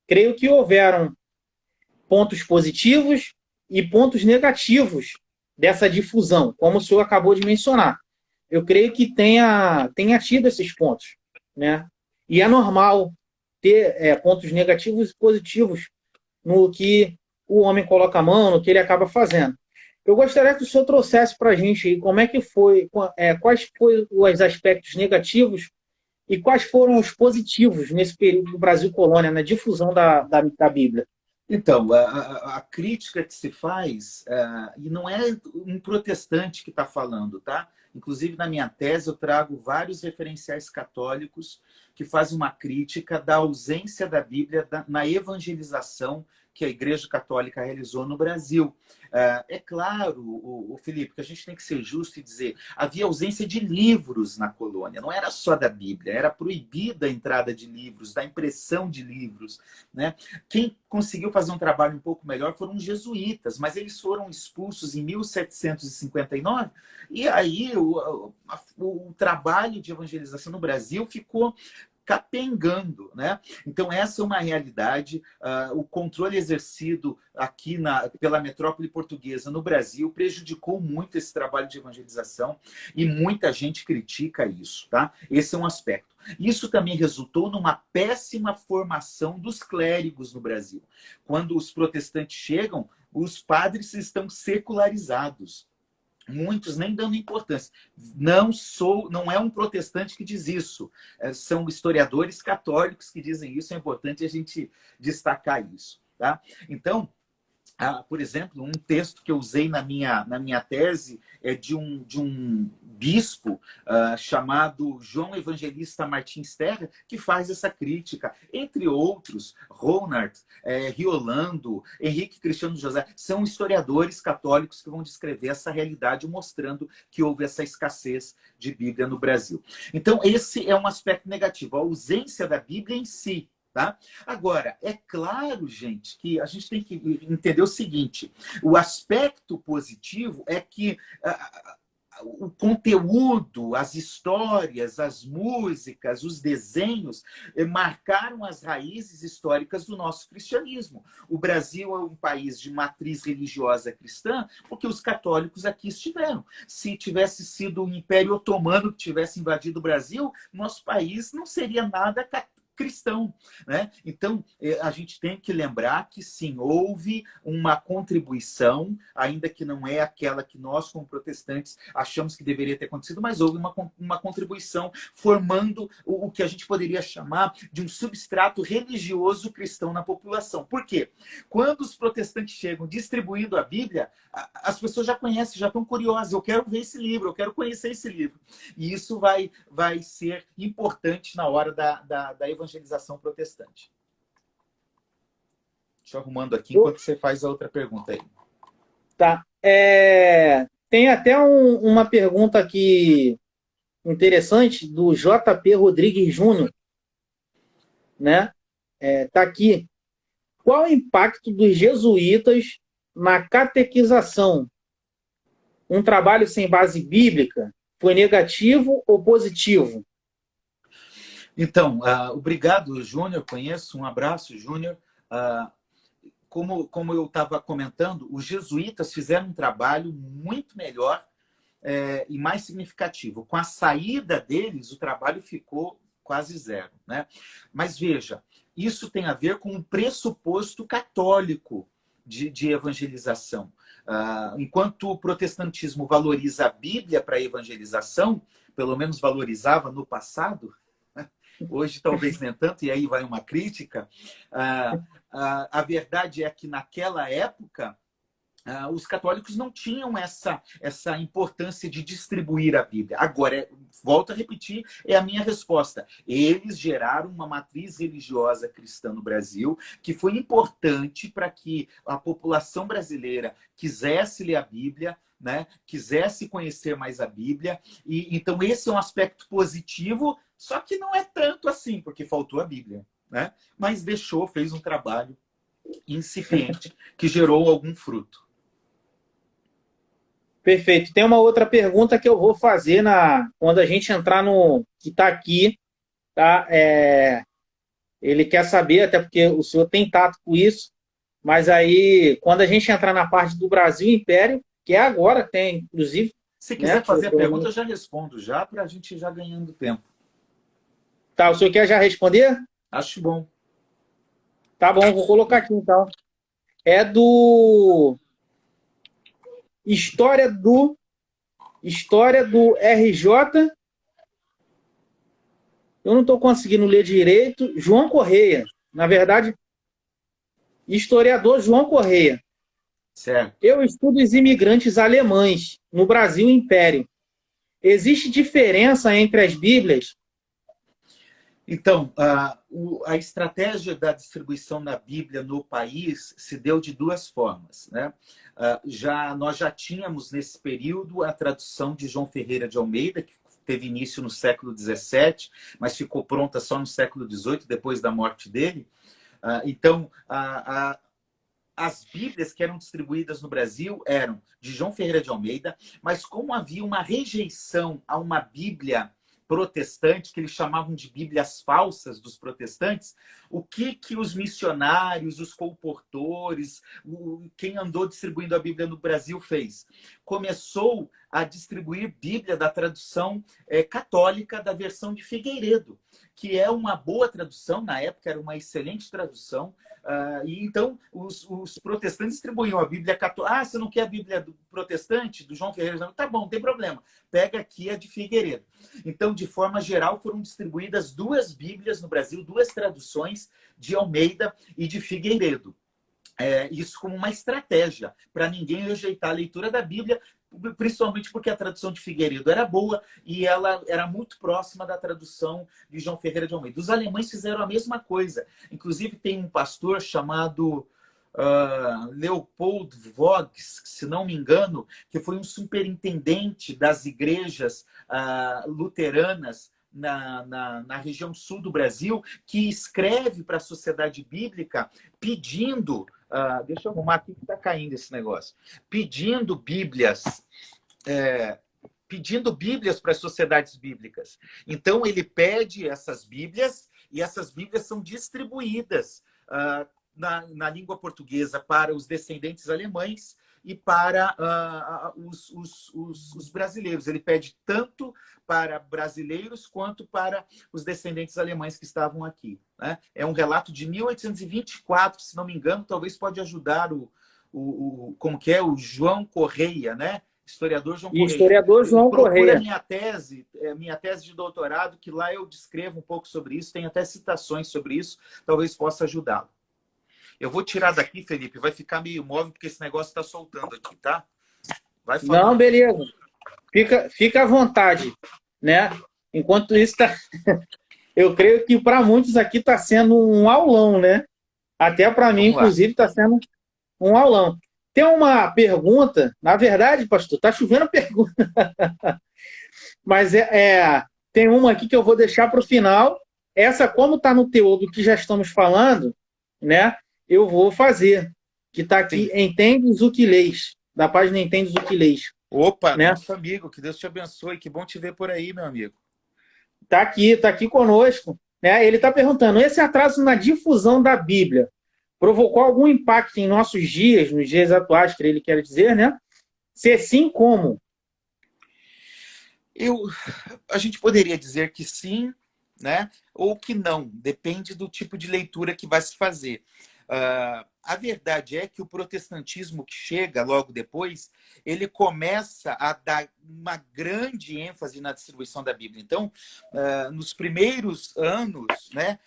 creio que houveram pontos positivos e pontos negativos dessa difusão, como o senhor acabou de mencionar. Eu creio que tenha tido esses pontos, né? E é normal ter pontos negativos e positivos no que o homem coloca a mão, no que ele acaba fazendo. Eu gostaria que o senhor trouxesse para a gente aí como é que foi, quais foram os aspectos negativos e quais foram os positivos nesse período do Brasil Colônia, na difusão da Bíblia. Então, a crítica que se faz, e não é um protestante que está falando, tá? Inclusive, na minha tese, eu trago vários referenciais católicos que fazem uma crítica da ausência da Bíblia na evangelização que a Igreja Católica realizou no Brasil. É claro, o Felipe, que a gente tem que ser justo e dizer, havia ausência de livros na colônia, não era só da Bíblia, era proibida a entrada de livros, da impressão de livros, né? Quem conseguiu fazer um trabalho um pouco melhor foram os jesuítas, mas eles foram expulsos em 1759, e aí o trabalho de evangelização no Brasil ficou capengando, né? Então, essa é uma realidade. O controle exercido aqui pela metrópole portuguesa no Brasil prejudicou muito esse trabalho de evangelização e muita gente critica isso, tá? Esse é um aspecto. Isso também resultou numa péssima formação dos clérigos no Brasil. Quando os protestantes chegam, os padres estão secularizados. Muitos nem dando importância. Não é um protestante que diz isso. São historiadores católicos que dizem isso. É importante a gente destacar isso, tá? Então, por exemplo, um texto que eu usei na minha tese é de um bispo chamado João Evangelista Martins Terra, que faz essa crítica. Entre outros, Ronald, Riolando, Henrique Cristiano José, são historiadores católicos que vão descrever essa realidade, mostrando que houve essa escassez de Bíblia no Brasil. Então, esse é um aspecto negativo, a ausência da Bíblia em si. Tá? Agora, é claro, gente, que a gente tem que entender o seguinte: o aspecto positivo é que o conteúdo, as histórias, as músicas, os desenhos marcaram as raízes históricas do nosso cristianismo. O Brasil é um país de matriz religiosa cristã porque os católicos aqui estiveram. Se tivesse sido o Império Otomano que tivesse invadido o Brasil, nosso país não seria nada cristão, né? Então, a gente tem que lembrar que sim, houve uma contribuição, ainda que não é aquela que nós, como protestantes, achamos que deveria ter acontecido, mas houve uma contribuição formando o que a gente poderia chamar de um substrato religioso cristão na população. Por quê? Quando os protestantes chegam distribuindo a Bíblia, as pessoas já conhecem, já estão curiosas. Eu quero ver esse livro, eu quero conhecer esse livro. E isso vai ser importante na hora da evangelização protestante. Deixa eu arrumando aqui enquanto você faz a outra pergunta aí. Tá. Tem até uma pergunta aqui interessante do JP Rodrigues Júnior, né? Tá aqui. Qual o impacto dos jesuítas na catequização? Um trabalho sem base bíblica foi negativo ou positivo? Então, obrigado, Júnior. Conheço. Um abraço, Júnior. Como eu estava comentando, os jesuítas fizeram um trabalho muito melhor e mais significativo. Com a saída deles, o trabalho ficou quase zero, né? Mas veja, isso tem a ver com o pressuposto católico de evangelização. Enquanto o protestantismo valoriza a Bíblia para a evangelização, pelo menos valorizava no passado, hoje talvez nem tanto, e aí vai uma crítica, a verdade é que naquela época os católicos não tinham essa importância de distribuir a Bíblia. Agora, volto a repetir, é a minha resposta. Eles geraram uma matriz religiosa cristã no Brasil que foi importante para que a população brasileira quisesse ler a Bíblia, né? Quisesse conhecer mais a Bíblia. E então esse é um aspecto positivo, só que não é tanto assim, porque faltou a Bíblia, né? Mas fez um trabalho incipiente que gerou algum fruto. Perfeito. Tem uma outra pergunta que eu vou fazer quando a gente entrar no que está aqui, tá? Ele quer saber, até porque o senhor tem tato com isso, mas aí, quando a gente entrar na parte do Brasil Império, que é agora, tem, inclusive... Se quiser fazer a pergunta, eu já respondo, já para a gente já ganhando tempo. Tá, o senhor quer já responder? Acho bom. Tá bom, vou colocar aqui, então. É do... História do RJ. Eu não estou conseguindo ler direito. João Correia. Na verdade, historiador João Correia. Certo. Eu estudo os imigrantes alemães no Brasil Império. Existe diferença entre as Bíblias? Então, a estratégia da distribuição da Bíblia no país se deu de duas formas, né? Nós já tínhamos, nesse período, a tradução de João Ferreira de Almeida, que teve início no século XVII, mas ficou pronta só no século XVIII, depois da morte dele. Então, as Bíblias que eram distribuídas no Brasil eram de João Ferreira de Almeida, mas como havia uma rejeição a uma Bíblia protestante, que eles chamavam de Bíblias falsas dos protestantes, o que os missionários, os colportores, quem andou distribuindo a Bíblia no Brasil fez? Começou a distribuir Bíblia da tradução católica da versão de Figueiredo, que é uma boa tradução, na época era uma excelente tradução. E então os protestantes distribuíam a Bíblia católica. Ah, você não quer a Bíblia do protestante, do João Ferreira? Não, tá bom, não tem problema. Pega aqui a de Figueiredo. Então, de forma geral, foram distribuídas 2 Bíblias no Brasil, 2 traduções de Almeida e de Figueiredo. Isso como uma estratégia para ninguém rejeitar a leitura da Bíblia, principalmente porque a tradução de Figueiredo era boa e ela era muito próxima da tradução de João Ferreira de Almeida. Os alemães fizeram a mesma coisa. Inclusive, tem um pastor chamado Leopold Voges, se não me engano, que foi um superintendente das igrejas luteranas na região sul do Brasil, que escreve para a Sociedade Bíblica pedindo... deixa eu arrumar aqui que está caindo esse negócio. Pedindo Bíblias para as sociedades bíblicas. Então, ele pede essas Bíblias e essas Bíblias são distribuídas na língua portuguesa para os descendentes alemães e para os brasileiros. Ele pede tanto para brasileiros quanto para os descendentes alemães que estavam aqui, né? É um relato de 1824, se não me engano, talvez pode ajudar como que é, o João Correia, né? Historiador João Correia. Historiador João Correia. Procura minha tese de doutorado, que lá eu descrevo um pouco sobre isso, tem até citações sobre isso, talvez possa ajudá-lo. Eu vou tirar daqui, Felipe, vai ficar meio móvel, porque esse negócio está soltando aqui, tá? Vai falando. Não, beleza. Fica à vontade, né? Enquanto isso, eu creio que para muitos aqui está sendo um aulão, né? Até para mim, inclusive, está sendo um aulão. Tem uma pergunta, na verdade, pastor, está chovendo pergunta. Mas tem uma aqui que eu vou deixar para o final. Essa, como está no teor do que já estamos falando, né? Eu vou fazer, que está aqui. Sim. Entendes o que lês, da página Entendes o que lês. Opa, né? Nosso amigo, que Deus te abençoe, que bom te ver por aí, meu amigo. Está aqui conosco, né? Ele está perguntando, esse atraso na difusão da Bíblia provocou algum impacto em nossos dias, nos dias atuais, que ele quer dizer, né? Se sim, como? A gente poderia dizer que sim, né? Ou que não, depende do tipo de leitura que vai se fazer. A verdade é que o protestantismo que chega logo depois, ele começa a dar uma grande ênfase na distribuição da Bíblia. Então, nos primeiros anos, né,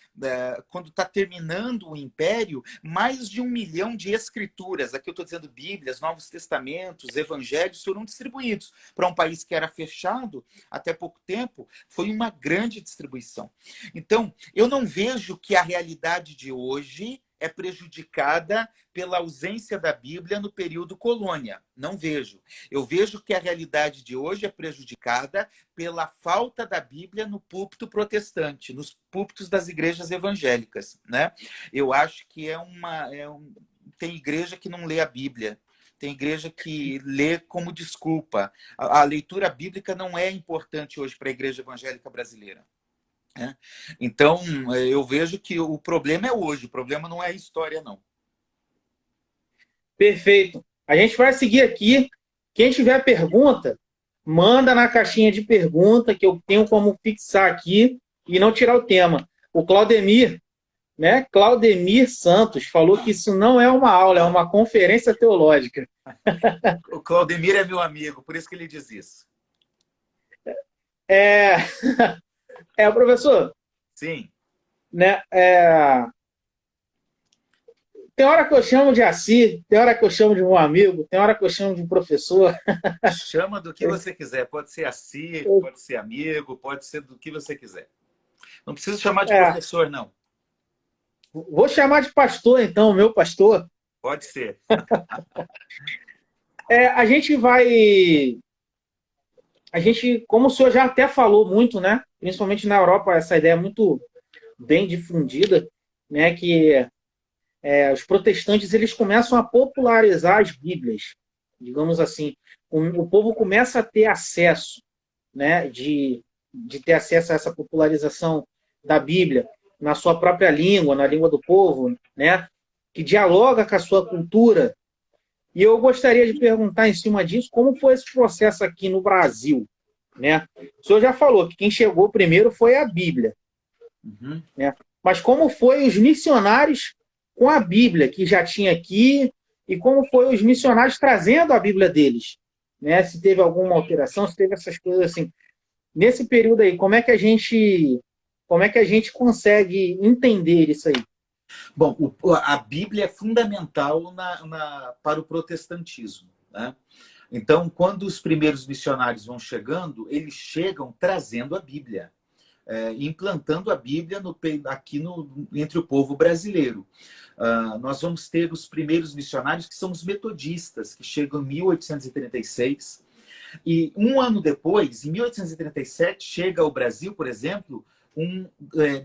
quando está terminando o Império, mais de 1 milhão de escrituras, aqui eu estou dizendo Bíblias, Novos Testamentos, Evangelhos, foram distribuídos. Para um país que era fechado até pouco tempo, foi uma grande distribuição. Então, eu não vejo que a realidade de hoje é prejudicada pela ausência da Bíblia no período colônia. Não vejo. Eu vejo que a realidade de hoje é prejudicada pela falta da Bíblia no púlpito protestante, nos púlpitos das igrejas evangélicas, né? Eu acho que tem igreja que não lê a Bíblia. Tem igreja que lê como desculpa. A leitura bíblica não é importante hoje para a igreja evangélica brasileira. Então, eu vejo que o problema é hoje, o problema não é a história, não. Perfeito. A gente vai seguir aqui. Quem tiver pergunta, manda na caixinha de pergunta, que eu tenho como fixar aqui e não tirar o tema. O Claudemir, né? Claudemir Santos, falou que isso não é uma aula, é uma conferência teológica. O Claudemir é meu amigo, por isso que ele diz isso. Professor? Sim. Né? Tem hora que eu chamo de Assi, tem hora que eu chamo de um amigo, tem hora que eu chamo de um professor. Chama do que você quiser. Pode ser Assi, pode ser amigo, pode ser do que você quiser. Não precisa chamar de professor, não. Vou chamar de pastor, então, meu pastor. Pode ser. A gente vai... como o senhor já até falou muito, né? Principalmente na Europa, essa ideia é muito bem difundida, né? Que os protestantes eles começam a popularizar as Bíblias, digamos assim. O povo começa a ter acesso, né? De de ter acesso a essa popularização da Bíblia na sua própria língua, na língua do povo, né? Que dialoga com a sua cultura. E eu gostaria de perguntar em cima disso, como foi esse processo aqui no Brasil, né? O senhor já falou que quem chegou primeiro foi a Bíblia, né? Mas como foi os missionários com a Bíblia que já tinha aqui e como foi os missionários trazendo a Bíblia deles, né? Se teve alguma alteração, se teve essas coisas assim. Nesse período aí, como é que a gente consegue entender isso aí? Bom, a Bíblia é fundamental para o protestantismo, né? Então, quando os primeiros missionários vão chegando, eles chegam trazendo a Bíblia, implantando a Bíblia entre o povo brasileiro. Nós vamos ter os primeiros missionários, que são os metodistas, que chegam em 1836. E um ano depois, em 1837, chega ao Brasil, por exemplo,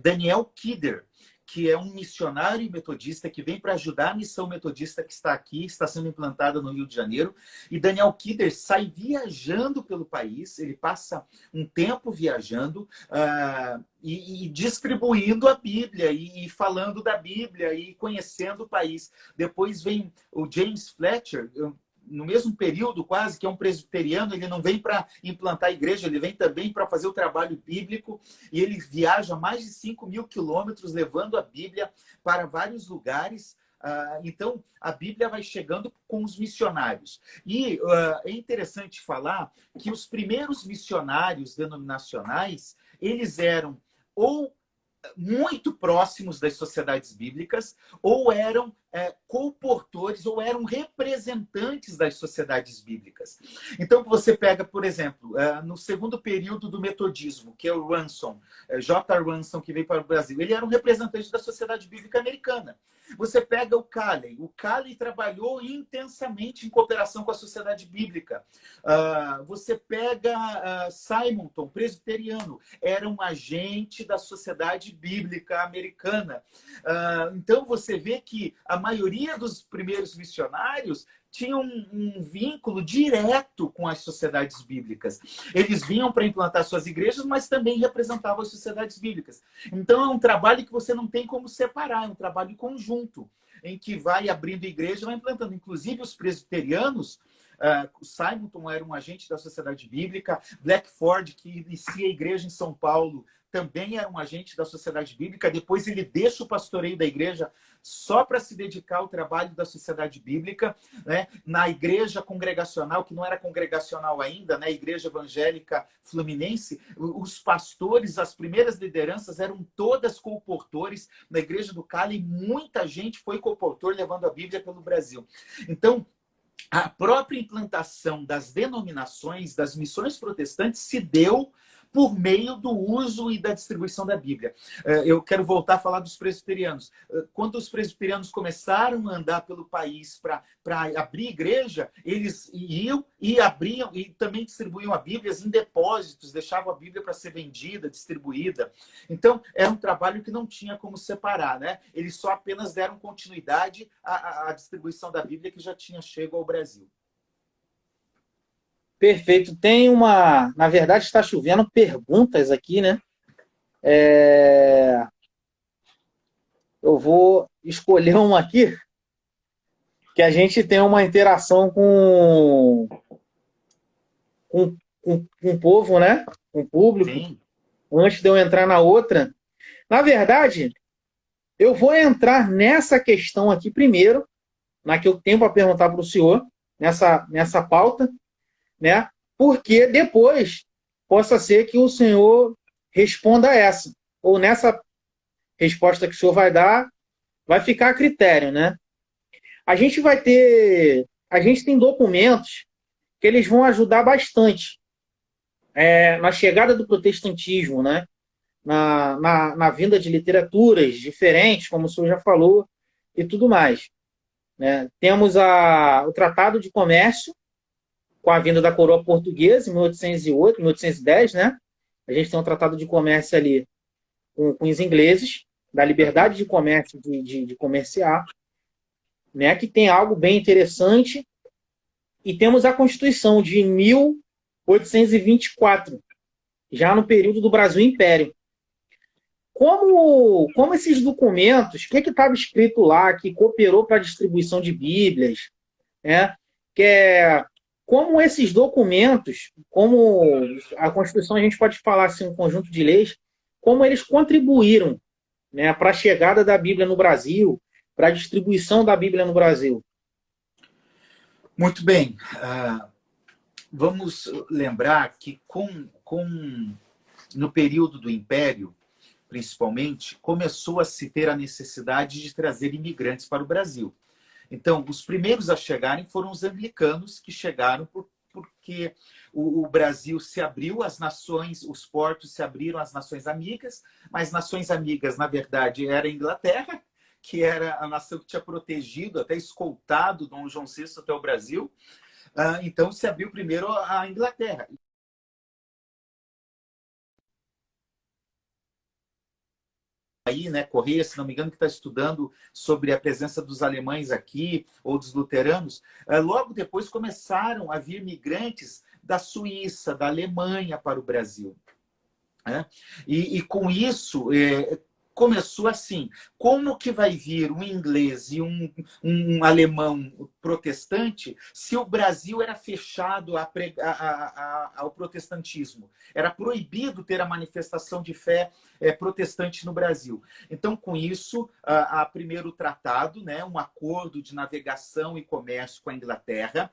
Daniel Kidder, que é um missionário metodista que vem para ajudar a missão metodista que está aqui, está sendo implantada no Rio de Janeiro. E Daniel Kidder sai viajando pelo país, ele passa um tempo viajando e distribuindo a Bíblia, e falando da Bíblia, e conhecendo o país. Depois vem o James Fletcher, no mesmo período quase, que é um presbiteriano. Ele não vem para implantar a igreja, ele vem também para fazer o trabalho bíblico, e ele viaja mais de 5.000 quilômetros levando a Bíblia para vários lugares. Então, a Bíblia vai chegando com os missionários. E é interessante falar que os primeiros missionários denominacionais, eles eram ou muito próximos das sociedades bíblicas, ou eram comportores, ou eram representantes das sociedades bíblicas. Então, você pega, por exemplo, no segundo período do metodismo, que é o Ransom, J. Ransom, que veio para o Brasil, ele era um representante da sociedade bíblica americana. Você pega o Calley trabalhou intensamente em cooperação com a sociedade bíblica. Você pega Simonton, presbiteriano, era um agente da sociedade bíblica americana. Então, você vê que a maioria dos primeiros missionários tinham um vínculo direto com as sociedades bíblicas. Eles vinham para implantar suas igrejas, mas também representavam as sociedades bíblicas. Então, é um trabalho que você não tem como separar, é um trabalho conjunto, em que vai abrindo igreja e vai implantando. Inclusive, os presbiterianos, Simonton era um agente da sociedade bíblica, Blackford, que inicia a igreja em São Paulo, também era um agente da sociedade bíblica. Depois ele deixa o pastoreio da igreja só para se dedicar ao trabalho da sociedade bíblica, né? Na igreja congregacional, que não era congregacional ainda, né? A igreja evangélica fluminense, os pastores, as primeiras lideranças eram todas colportores. Na igreja do Cali, muita gente foi colportor levando a Bíblia pelo Brasil. Então, a própria implantação das denominações, das missões protestantes, se deu por meio do uso e da distribuição da Bíblia. Eu quero voltar a falar dos presbiterianos. Quando os presbiterianos começaram a andar pelo país para abrir igreja, eles iam e abriam e também distribuíam a Bíblia em depósitos, deixavam a Bíblia para ser vendida, distribuída. Então, era um trabalho que não tinha como separar, né? Eles só apenas deram continuidade à distribuição da Bíblia, que já tinha chego ao Brasil. Perfeito. Na verdade, está chovendo perguntas aqui, né? Eu vou escolher uma aqui, que a gente tem uma interação com o povo, né? Com o público. Sim. Antes de eu entrar na outra. Na verdade, eu vou entrar nessa questão aqui primeiro, na que eu tenho para perguntar para o senhor, nessa pauta, né? Porque depois possa ser que o senhor responda essa, ou nessa resposta que o senhor vai dar, vai ficar a critério, né? A gente tem documentos que eles vão ajudar bastante na chegada do protestantismo, né? Na vinda de literaturas diferentes, como o senhor já falou, e tudo mais, né? Temos o Tratado de Comércio, com a vinda da coroa portuguesa, em 1808, 1810, né? A gente tem um tratado de comércio ali com os ingleses, da liberdade de comércio, de comerciar, né? Que tem algo bem interessante. E temos a Constituição de 1824, já no período do Brasil Império. Como esses documentos, o que estava escrito lá que cooperou para a distribuição de Bíblias, né? Que é, como esses documentos, como a Constituição, a gente pode falar assim, um conjunto de leis, como eles contribuíram, né, para a chegada da Bíblia no Brasil, para a distribuição da Bíblia no Brasil. Muito bem. Vamos lembrar que no período do Império, principalmente, começou a se ter a necessidade de trazer imigrantes para o Brasil. Então, os primeiros a chegarem foram os anglicanos, que chegaram porque o Brasil se abriu, as nações, os portos se abriram às nações amigas, mas nações amigas, na verdade, era a Inglaterra, que era a nação que tinha protegido, até escoltado Dom João VI até o Brasil. Então, se abriu primeiro a Inglaterra. Aí, né, Correia, se não me engano, que está estudando sobre a presença dos alemães aqui, ou dos luteranos, logo depois começaram a vir migrantes da Suíça, da Alemanha para o Brasil. Né? E com isso, começou assim, como que vai vir um inglês e um alemão protestante se o Brasil era fechado ao protestantismo? Era proibido ter a manifestação de fé protestante no Brasil. Então, com isso, há primeiro tratado, né, um acordo de navegação e comércio com a Inglaterra,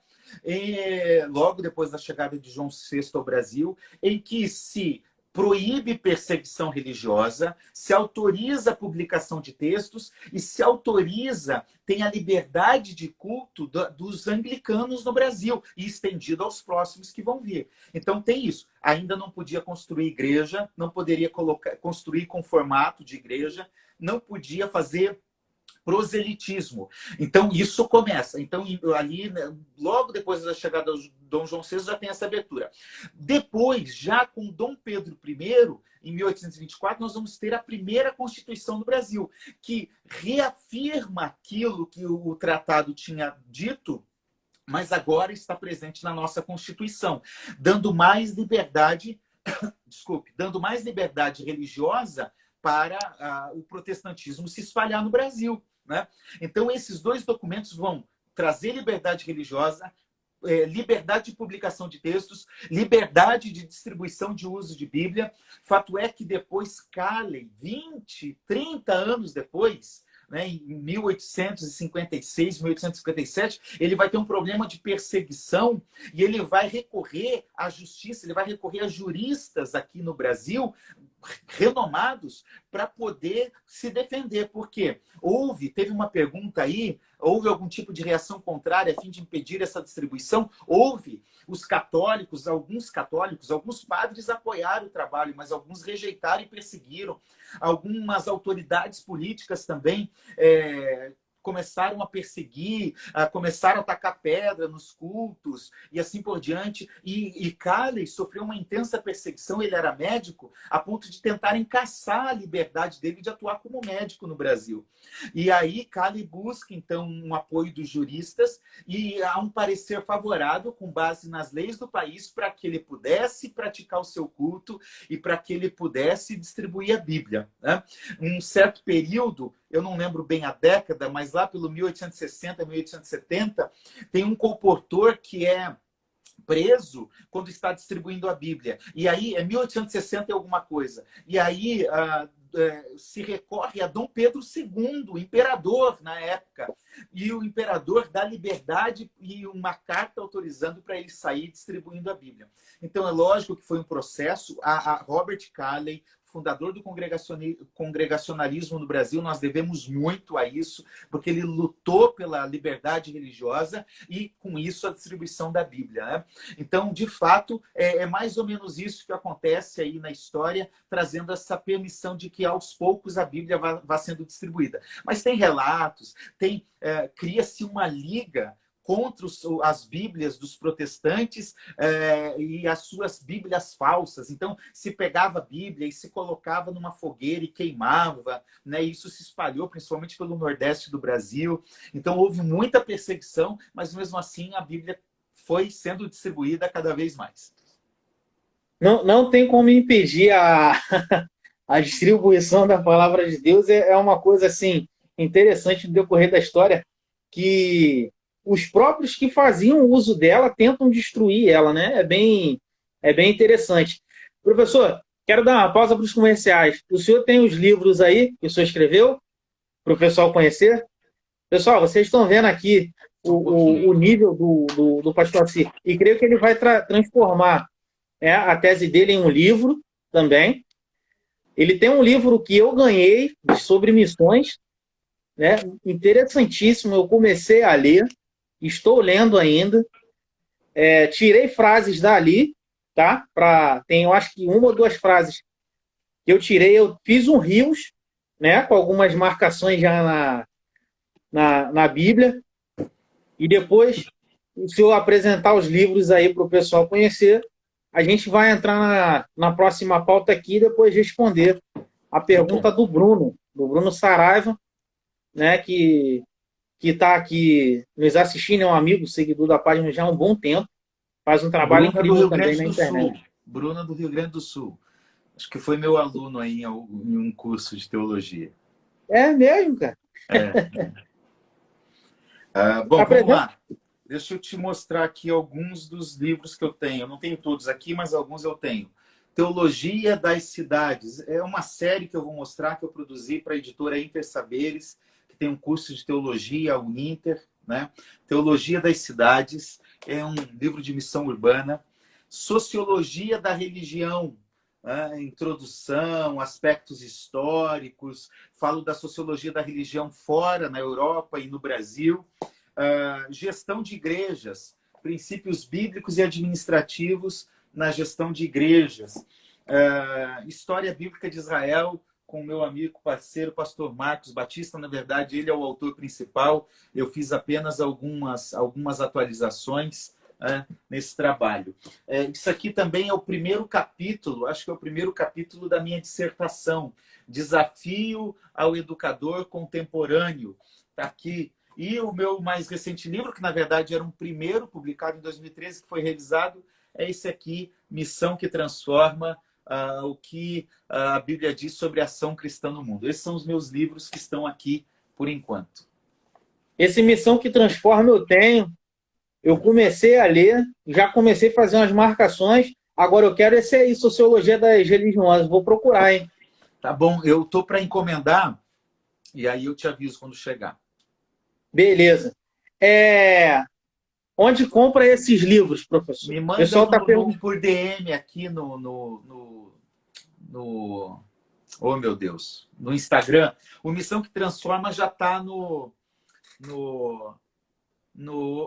logo depois da chegada de João VI ao Brasil, em que se proíbe perseguição religiosa, se autoriza a publicação de textos e se autoriza, tem a liberdade de culto dos anglicanos no Brasil e estendido aos próximos que vão vir. Então tem isso. Ainda não podia construir igreja, não poderia construir com formato de igreja, não podia fazer proselitismo. Então, isso começa. Então, ali, logo depois da chegada do Dom João VI, já tem essa abertura. Depois, já com Dom Pedro I, em 1824, nós vamos ter a primeira Constituição do Brasil, que reafirma aquilo que o tratado tinha dito, mas agora está presente na nossa Constituição, dando mais liberdade, dando mais liberdade religiosa para o protestantismo se espalhar no Brasil. Né? Então, esses dois documentos vão trazer liberdade religiosa, liberdade de publicação de textos, liberdade de distribuição de uso de Bíblia. Fato é que depois Calley, 20, 30 anos depois, né, em 1856, 1857, ele vai ter um problema de perseguição e ele vai recorrer à justiça, ele vai recorrer a juristas aqui no Brasil, renomados, para poder se defender. Por quê? Teve uma pergunta aí, houve algum tipo de reação contrária a fim de impedir essa distribuição? Houve. Os católicos, alguns padres apoiaram o trabalho, mas alguns rejeitaram e perseguiram. Algumas autoridades políticas também começaram a perseguir, começaram a tacar pedra nos cultos e assim por diante. E Calley sofreu uma intensa perseguição, ele era médico, a ponto de tentarem caçar a liberdade dele de atuar como médico no Brasil. E aí Calley busca, então, um apoio dos juristas e há um parecer favorável com base nas leis do país para que ele pudesse praticar o seu culto e para que ele pudesse distribuir a Bíblia. Né? Um certo período, eu não lembro bem a década, mas lá pelo 1860, 1870, tem um comportor que é preso quando está distribuindo a Bíblia. E aí, é 1860 e alguma coisa. E aí se recorre a Dom Pedro II, o imperador na época. E o imperador dá liberdade e uma carta autorizando para ele sair distribuindo a Bíblia. Então, é lógico que foi um processo. A Robert Calley, fundador do congregacionalismo no Brasil, nós devemos muito a isso, porque ele lutou pela liberdade religiosa e, com isso, a distribuição da Bíblia. Né? Então, de fato, é mais ou menos isso que acontece aí na história, trazendo essa permissão de que, aos poucos, a Bíblia vá sendo distribuída. Mas tem relatos, cria-se uma liga contra as Bíblias dos protestantes e as suas Bíblias falsas. Então, se pegava a Bíblia e se colocava numa fogueira e queimava, né? Isso se espalhou principalmente pelo Nordeste do Brasil. Então, houve muita perseguição, mas mesmo assim a Bíblia foi sendo distribuída cada vez mais. não tem como impedir a distribuição da palavra de Deus. É uma coisa assim interessante no decorrer da história, que os próprios que faziam uso dela tentam destruir ela, né? É bem interessante. Professor, quero dar uma pausa para os comerciais. O senhor tem os livros aí que o senhor escreveu para o pessoal conhecer? Pessoal, vocês estão vendo aqui Só um o pouquinho. nível do pastor Assi, e creio que ele vai transformar, a tese dele em um livro também. Ele tem um livro que eu ganhei sobre missões, né? Interessantíssimo. Eu comecei a ler, estou lendo ainda. Tirei frases dali, tá? Tem, eu acho que uma ou duas frases que eu tirei. Eu fiz um rios, né? Com algumas marcações já na Bíblia. E depois, se eu apresentar os livros aí para o pessoal conhecer, a gente vai entrar na próxima pauta aqui e depois responder a Tá bom. pergunta do Bruno Saraiva, né, que está aqui nos assistindo, é um amigo, seguidor da página já há um bom tempo, faz um trabalho Bruna do incrível Rio também Grande na do Sul. internet. Bruna do Rio Grande do Sul. Acho que foi meu aluno aí em um curso de teologia. É mesmo, cara. É. Bom, vamos Apresenta. lá. Deixa eu te mostrar aqui alguns dos livros que eu tenho. Eu não tenho todos aqui, mas alguns eu tenho. Teologia das Cidades. É uma série que eu vou mostrar que eu produzi para a editora Intersaberes, que tem um curso de teologia, o Inter, né? Teologia das Cidades. É um livro de missão urbana. Sociologia da Religião. Introdução, aspectos históricos. Falo da sociologia da religião fora, na Europa e no Brasil. Gestão de igrejas, princípios bíblicos e administrativos na gestão de igrejas. História bíblica de Israel, com o meu amigo, parceiro, pastor Marcos Batista. Na verdade, ele é o autor principal. Eu fiz apenas algumas atualizações nesse trabalho. Isso aqui também é o primeiro capítulo, acho que é o primeiro capítulo da minha dissertação, Desafio ao Educador Contemporâneo. Está aqui. E o meu mais recente livro, que na verdade era um primeiro, publicado em 2013, que foi revisado, é esse aqui, Missão que Transforma, o que a Bíblia diz sobre a ação cristã no mundo. Esses são os meus livros que estão aqui por enquanto. Esse Missão que Transforma eu tenho. Eu comecei a ler, já comecei a fazer umas marcações. Agora eu quero esse aí, Sociologia das Religiões. Vou procurar, hein? Tá bom, eu estou para encomendar e aí eu te aviso quando chegar. Beleza. Onde compra esses livros, professor? Me O manda pessoal está perguntando. por DM aqui oh, meu Deus, no Instagram. O Missão que Transforma já está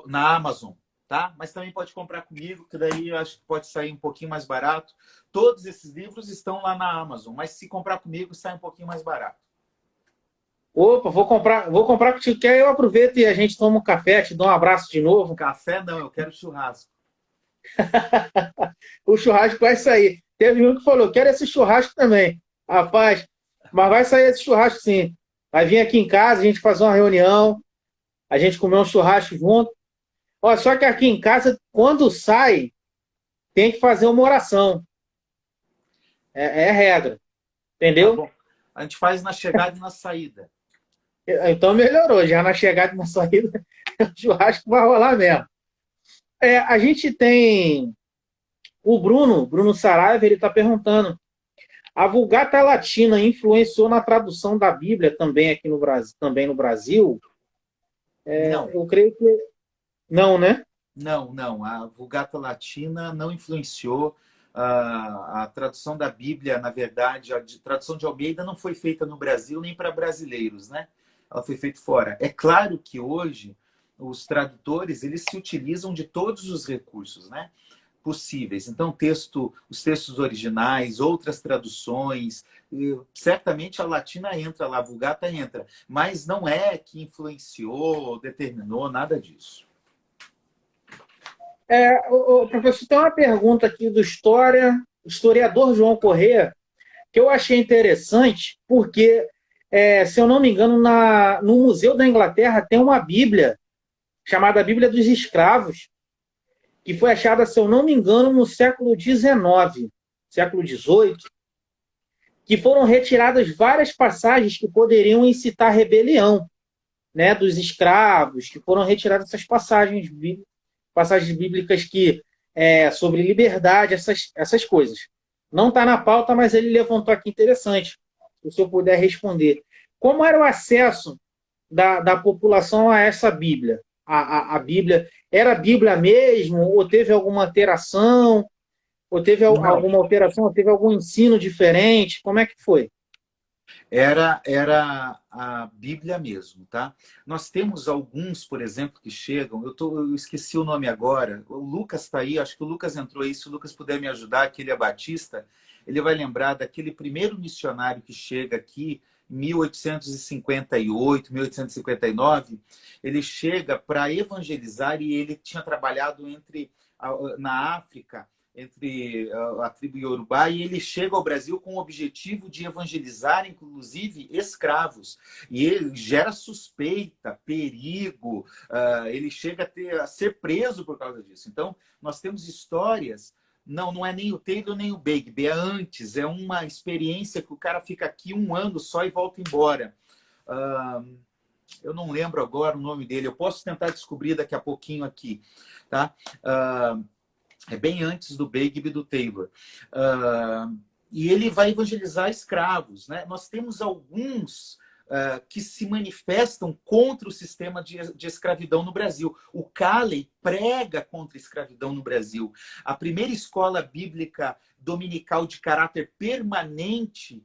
na Amazon, tá? Mas também pode comprar comigo, que daí eu acho que pode sair um pouquinho mais barato. Todos esses livros estão lá na Amazon, mas se comprar comigo, sai um pouquinho mais barato. Opa, vou comprar contigo, que aí eu aproveito e a gente toma um café, te dou um abraço de novo. Café não, eu quero churrasco. O churrasco vai sair. Teve um que falou, quero esse churrasco também. Rapaz, mas vai sair esse churrasco sim. Vai vir aqui em casa, a gente fazer uma reunião, a gente comer um churrasco junto. Ó, só que aqui em casa, quando sai, tem que fazer uma oração. É regra. Tá Entendeu? bom. A gente faz na chegada e na saída. Então melhorou. Já na chegada e na saída, o churrasco vai rolar mesmo. A gente tem o Bruno Saraiva, ele está perguntando: a Vulgata Latina influenciou na tradução da Bíblia também aqui no Brasil? Também no Brasil? Não. Eu creio que não, né? Não. A Vulgata Latina não influenciou. A tradução da Bíblia, na verdade, a tradução de Almeida não foi feita no Brasil nem para brasileiros, né? Ela foi feita fora. É claro que hoje os tradutores eles se utilizam de todos os recursos, né, possíveis. Então, os textos originais, outras traduções, certamente a Latina entra lá, a Vulgata entra, mas não é que influenciou, determinou, nada disso. O professor, tem uma pergunta aqui do historiador João Corrêa, que eu achei interessante, porque, se eu não me engano, no Museu da Inglaterra tem uma Bíblia, chamada Bíblia dos Escravos, que foi achada, se eu não me engano, no século XIX. século XVIII, que foram retiradas várias passagens que poderiam incitar rebelião, né, dos escravos, que foram retiradas essas passagens bíblicas que sobre liberdade, essas coisas. Não está na pauta, mas ele levantou aqui interessante, se o senhor puder responder. Como era o acesso da população a essa Bíblia? A Bíblia era a Bíblia mesmo? Ou teve alguma alteração? Ou teve Não, alguma alteração? Ou teve algum ensino diferente? Como é que foi? era a Bíblia mesmo, tá? Nós temos alguns, por exemplo, que chegam. Eu esqueci o nome agora. O Lucas está aí, acho que o Lucas entrou aí. Se o Lucas puder me ajudar, que ele é batista, ele vai lembrar daquele primeiro missionário que chega aqui em 1858, 1859. Ele chega para evangelizar e ele tinha trabalhado na África, entre a tribo Yorubá, e ele chega ao Brasil com o objetivo de evangelizar, inclusive, escravos. E ele gera suspeita, perigo, ele chega a ser preso por causa disso. Então, nós temos histórias. Não é nem o Taylor nem o Begbie, é antes, é uma experiência que o cara fica aqui um ano só e volta embora. Eu não lembro agora o nome dele, eu posso tentar descobrir daqui a pouquinho aqui, tá? É bem antes do Begbie e do Taylor. E ele vai evangelizar escravos, né? Nós temos alguns que se manifestam contra o sistema de escravidão no Brasil. O Calley prega contra a escravidão no Brasil. A primeira escola bíblica dominical de caráter permanente,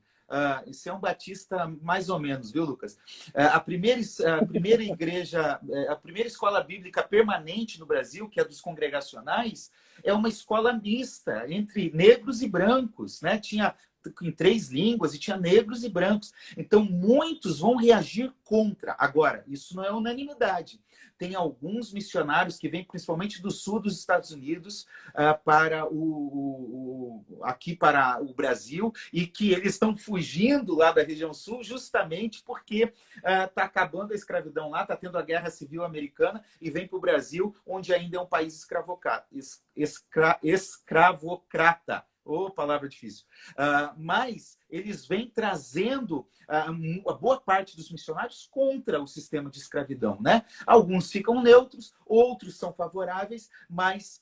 isso é um batista mais ou menos, viu, Lucas? A primeira igreja, a primeira escola bíblica permanente no Brasil, que é dos congregacionais, é uma escola mista entre negros e brancos, né? Tinha em 3 línguas e tinha negros e brancos. Então, muitos vão reagir contra. Agora, isso não é unanimidade. Tem alguns missionários que vêm principalmente do sul dos Estados Unidos aqui para o Brasil, e que eles estão fugindo lá da região sul justamente porque está acabando a escravidão lá, está tendo a Guerra Civil Americana, e vem para o Brasil, onde ainda é um país escravocrata. Palavra difícil. Mas eles vêm trazendo a boa parte dos missionários contra o sistema de escravidão, né? Alguns ficam neutros, outros são favoráveis, mas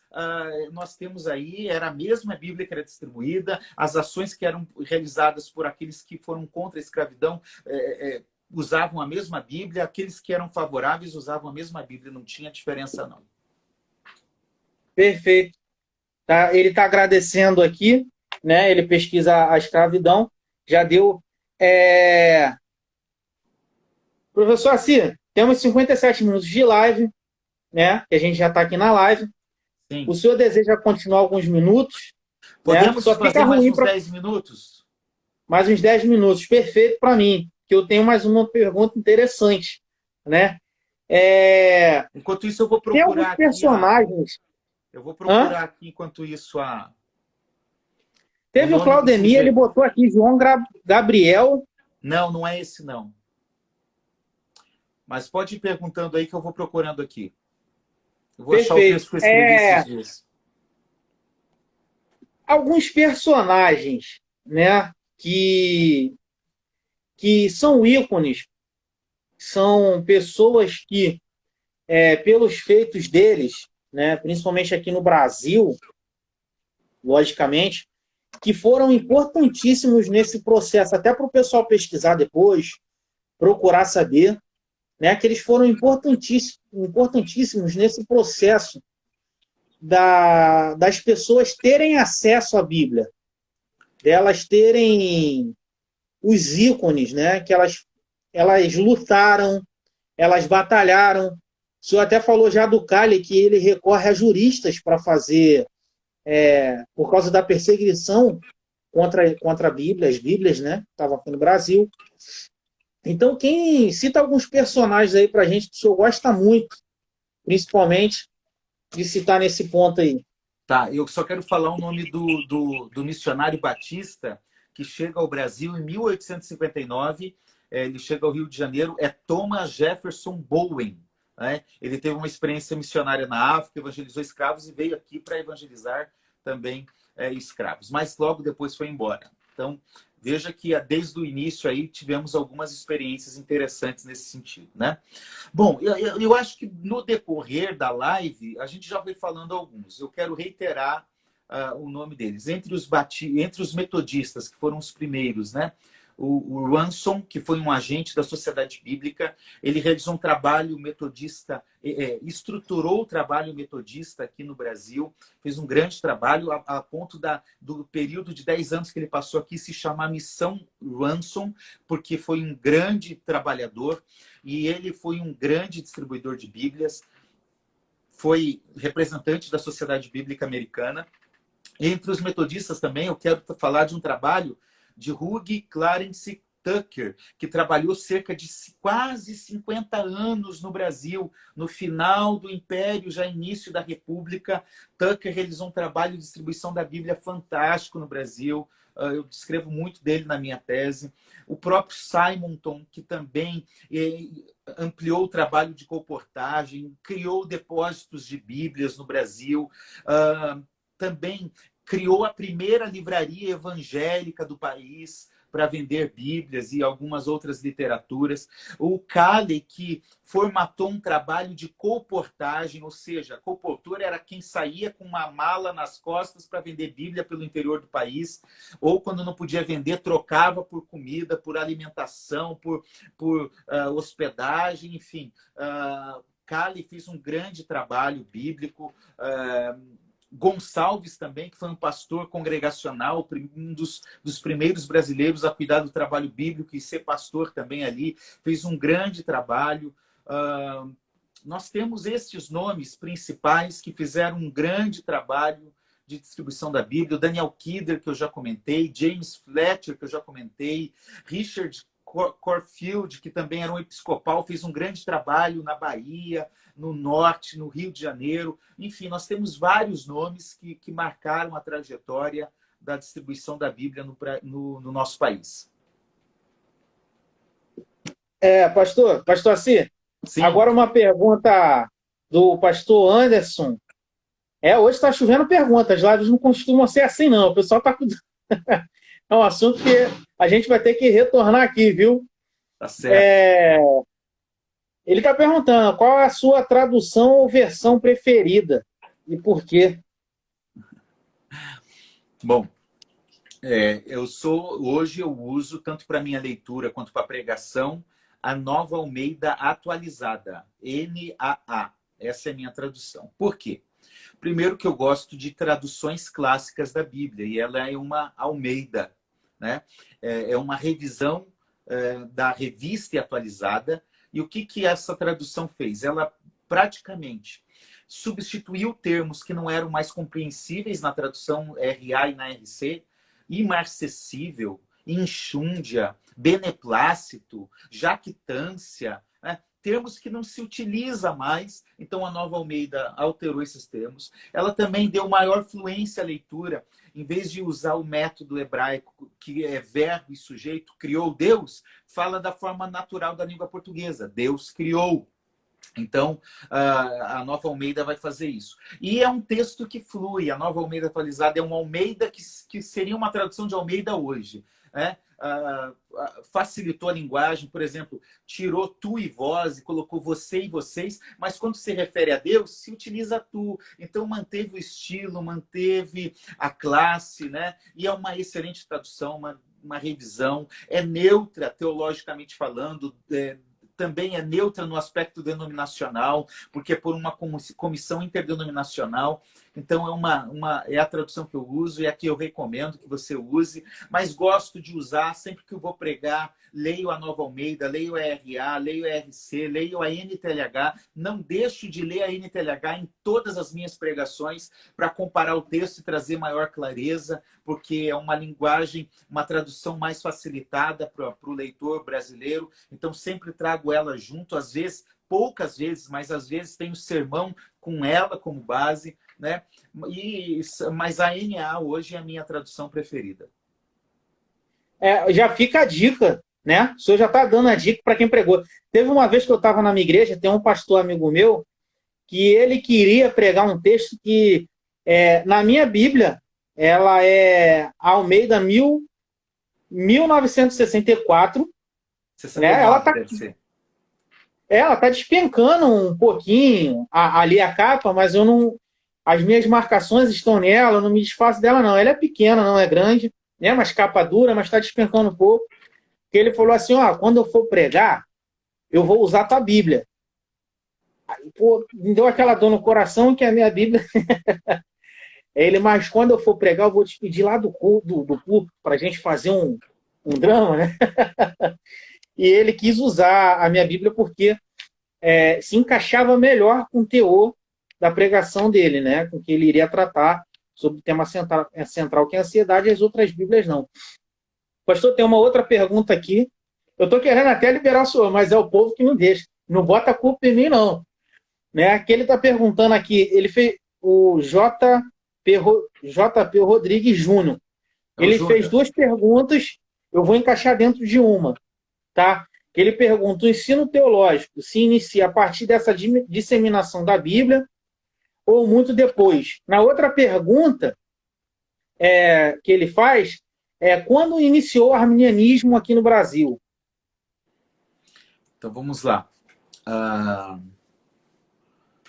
nós temos aí, era a mesma Bíblia que era distribuída, as ações que eram realizadas por aqueles que foram contra a escravidão usavam a mesma Bíblia, aqueles que eram favoráveis usavam a mesma Bíblia, não tinha diferença, não. Perfeito. Tá? Ele está agradecendo aqui, né? Ele pesquisa a escravidão, já deu. Professor Assi, temos 57 minutos de live, né? Que a gente já está aqui na live. Sim. O senhor deseja continuar alguns minutos? Podemos Só fazer mais uns 10 minutos? Mais uns 10 minutos, perfeito para mim, que eu tenho mais uma pergunta interessante, né? Enquanto isso, eu vou procurar tem alguns personagens. Eu vou procurar aqui, enquanto isso, Teve o Claudemir, ele botou aqui João Gabriel. Não é esse, não. Mas pode ir perguntando aí que eu vou procurando aqui. Eu vou achar o texto que eu escrevi esses dias. Alguns personagens, né, que são ícones, são pessoas que, pelos feitos deles, né, principalmente aqui no Brasil, logicamente, que foram importantíssimos nesse processo, até para o pessoal pesquisar depois, procurar saber, né, que eles foram importantíssimos nesse processo das pessoas terem acesso à Bíblia, delas terem os ícones, né, que elas lutaram, elas batalharam. O senhor até falou já do Calley, que ele recorre a juristas para fazer, por causa da perseguição contra a Bíblia, as Bíblias, né? Estavam aqui no Brasil. Então, quem cita alguns personagens aí para a gente que o senhor gosta muito, principalmente, de citar nesse ponto aí. Tá, eu só quero falar o nome do missionário batista que chega ao Brasil em 1859. Ele chega ao Rio de Janeiro, é Thomas Jefferson Bowen. Né? Ele teve uma experiência missionária na África, evangelizou escravos e veio aqui para evangelizar também escravos, mas logo depois foi embora. Então, veja que desde o início aí tivemos algumas experiências interessantes nesse sentido, né? Bom, eu acho que no decorrer da live, a gente já foi falando alguns. Eu quero reiterar o nome deles. Entre os metodistas, que foram os primeiros, né? O Ransom, que foi um agente da Sociedade Bíblica, ele realizou um trabalho metodista, estruturou o trabalho metodista aqui no Brasil, fez um grande trabalho a ponto do período de 10 anos que ele passou aqui se chamar Missão Ransom, porque foi um grande trabalhador e ele foi um grande distribuidor de Bíblias, foi representante da Sociedade Bíblica Americana. Entre os metodistas também, eu quero falar de um trabalho de Hugh Clarence Tucker, que trabalhou cerca de quase 50 anos no Brasil, no final do Império, já início da República. Tucker realizou um trabalho de distribuição da Bíblia fantástico no Brasil. Eu descrevo muito dele na minha tese. O próprio Simonton, que também ampliou o trabalho de colportagem, criou depósitos de Bíblias no Brasil, também criou a primeira livraria evangélica do país para vender Bíblias e algumas outras literaturas. O Calley, que formatou um trabalho de colportagem, ou seja, colportor era quem saía com uma mala nas costas para vender Bíblia pelo interior do país, ou quando não podia vender, trocava por comida, por alimentação, por hospedagem, enfim. Calley fez um grande trabalho bíblico. Gonçalves também, que foi um pastor congregacional, um dos primeiros brasileiros a cuidar do trabalho bíblico e ser pastor também ali, fez um grande trabalho. Nós temos estes nomes principais que fizeram um grande trabalho de distribuição da Bíblia. O Daniel Kidder, que eu já comentei, James Fletcher, que eu já comentei, Richard Corfield, que também era um episcopal, fez um grande trabalho na Bahia, no Norte, no Rio de Janeiro. Enfim, nós temos vários nomes que marcaram a trajetória da distribuição da Bíblia no nosso país. Pastor Assi, Sim. Agora uma pergunta do pastor Anderson. Hoje está chovendo perguntas, as lives não costumam ser assim, não. O pessoal está... É um assunto que a gente vai ter que retornar aqui, viu? Tá certo. Ele está perguntando qual é a sua tradução ou versão preferida e por quê? Bom, hoje eu uso, tanto para minha leitura quanto para pregação, a Nova Almeida Atualizada, NAA. Essa é a minha tradução. Por quê? Primeiro que eu gosto de traduções clássicas da Bíblia, e ela é uma Almeida, né? É uma revisão da Revista e Atualizada. E o que essa tradução fez? Ela praticamente substituiu termos que não eram mais compreensíveis na tradução RA e na RC, imarcessível, enxúndia, beneplácito, jactância, né? Termos que não se utiliza mais. Então, a Nova Almeida alterou esses termos. Ela também deu maior fluência à leitura. Em vez de usar o método hebraico, que é verbo e sujeito, criou Deus, fala da forma natural da língua portuguesa. Deus criou. Então, a Nova Almeida vai fazer isso. E é um texto que flui. A Nova Almeida Atualizada é uma Almeida que seria uma tradução de Almeida hoje, né? Facilitou a linguagem, por exemplo, tirou tu e vós e colocou você e vocês, mas quando se refere a Deus, se utiliza tu. Então, manteve o estilo, manteve a classe, né? E é uma excelente tradução, uma revisão. É neutra, teologicamente falando, também é neutra no aspecto denominacional, porque é por uma comissão interdenominacional. Então, é a tradução que eu uso e é a que eu recomendo que você use, mas gosto de usar sempre que eu vou pregar. Leio a Nova Almeida, leio a RA, leio a RC, leio a NTLH. Não deixo de ler a NTLH em todas as minhas pregações para comparar o texto e trazer maior clareza, porque é uma linguagem, uma tradução mais facilitada para o leitor brasileiro. Então, sempre trago ela junto, às vezes, poucas vezes, mas às vezes tem o sermão com ela como base, né? Mas a NA hoje é a minha tradução preferida. Já fica a dica, né? O senhor já está dando a dica para quem pregou. Teve uma vez que eu estava na minha igreja, tem um pastor amigo meu, que ele queria pregar um texto que, na minha Bíblia, ela é Almeida 1964, né? 69 deve ser. Ela tá despencando um pouquinho ali a capa, mas eu não. As minhas marcações estão nela, eu não me desfaço dela, não. Ela é pequena, não é grande, né? Mas capa dura, mas está despencando um pouco. Porque ele falou assim: ó, quando eu for pregar, eu vou usar a tua Bíblia. Aí, pô, me deu aquela dor no coração que a minha Bíblia. Ele, mas quando eu for pregar, eu vou te pedir lá do púlpito para a gente fazer um drama, né? E ele quis usar a minha Bíblia porque se encaixava melhor com o teor da pregação dele, né? Com que ele iria tratar sobre o tema central que é a ansiedade, e as outras Bíblias não. Pastor, tem uma outra pergunta aqui. Eu estou querendo até liberar o senhor, mas é o povo que não deixa. Não bota a culpa em mim, não. Né? Que ele está perguntando aqui, ele fez o JP Rodrigues Júnior. Ele fez duas perguntas, eu vou encaixar dentro de uma, tá? Ele pergunta: o ensino teológico se inicia a partir dessa disseminação da Bíblia ou muito depois? Na outra pergunta que ele faz quando iniciou o arminianismo aqui no Brasil? Então vamos lá.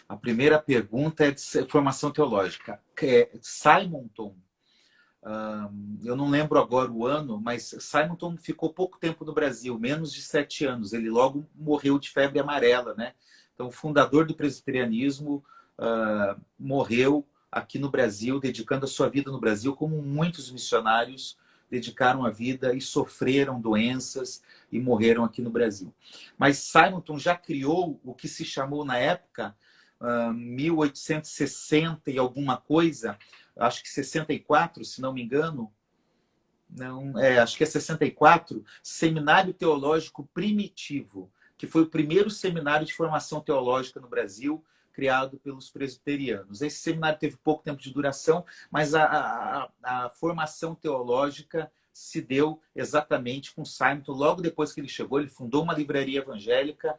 A primeira pergunta é de formação teológica. Simonton, eu não lembro agora o ano, mas Simonton ficou pouco tempo no Brasil, menos de 7 anos. Ele logo morreu de febre amarela, né? Então, o fundador do presbiterianismo morreu aqui no Brasil, dedicando a sua vida no Brasil, como muitos missionários dedicaram a vida e sofreram doenças e morreram aqui no Brasil. Mas Simonton já criou o que se chamou na época 1860 e alguma coisa, acho que 64, se não me engano, não, acho que é 64, Seminário Teológico Primitivo, que foi o primeiro seminário de formação teológica no Brasil, criado pelos presbiterianos. Esse seminário teve pouco tempo de duração, mas a formação teológica se deu exatamente com Simonton. Logo depois que ele chegou, ele fundou uma livraria evangélica,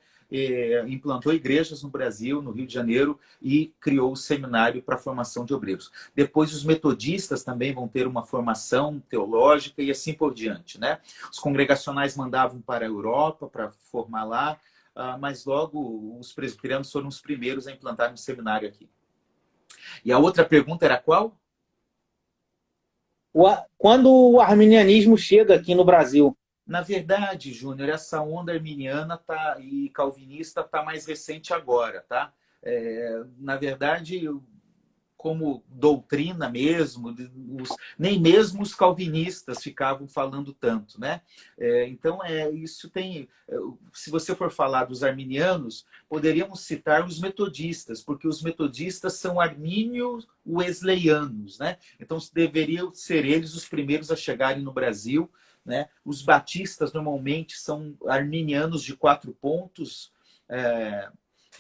implantou igrejas no Brasil, no Rio de Janeiro, e criou o seminário para a formação de obreiros. Depois os metodistas também vão ter uma formação teológica e assim por diante, né? Os congregacionais mandavam para a Europa para formar lá, mas logo os presbiterianos foram os primeiros a implantar um seminário aqui. E a outra pergunta era qual? Quando o arminianismo chega aqui no Brasil? Na verdade, Júnior, essa onda arminiana e calvinista está mais recente agora, tá? Na verdade, como doutrina mesmo, nem mesmo os calvinistas ficavam falando tanto, né? Então, isso tem... Se você for falar dos arminianos, poderíamos citar os metodistas, porque os metodistas são armínios wesleyanos, né? Então, deveriam ser eles os primeiros a chegarem no Brasil, né? Os batistas normalmente são arminianos de 4 pontos,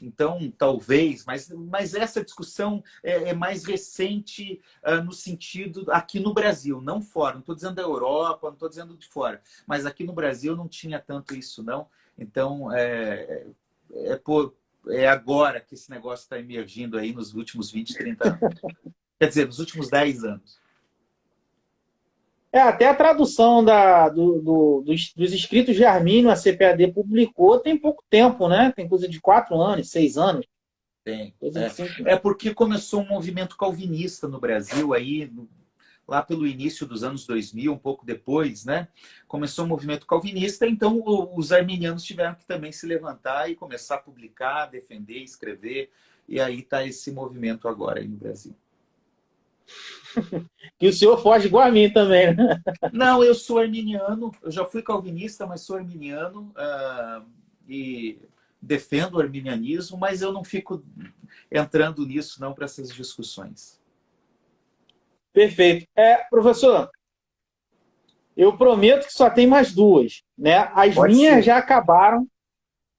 então talvez, mas essa discussão é mais recente no sentido aqui no Brasil, não fora. Não estou dizendo da Europa, não estou dizendo de fora, mas aqui no Brasil não tinha tanto isso, não. Então é agora que esse negócio está emergindo aí nos últimos 20, 30 anos. Quer dizer, nos últimos 10 anos. Até a tradução dos escritos de Armínio, a CPAD publicou tem pouco tempo, né? Tem coisa de 4 anos, 6 anos. Tem. Porque começou um movimento calvinista no Brasil aí, lá pelo início dos anos 2000, um pouco depois, né? Começou um movimento calvinista, então os arminianos tiveram que também se levantar e começar a publicar, defender, escrever, e aí está esse movimento agora aí no Brasil. Que o senhor foge igual a mim também, né? Não, eu sou arminiano, eu já fui calvinista, mas sou arminiano e defendo o arminianismo, mas eu não fico entrando nisso não para essas discussões. Perfeito. Professor, eu prometo que só tem mais 2, né? As Pode minhas ser. já acabaram,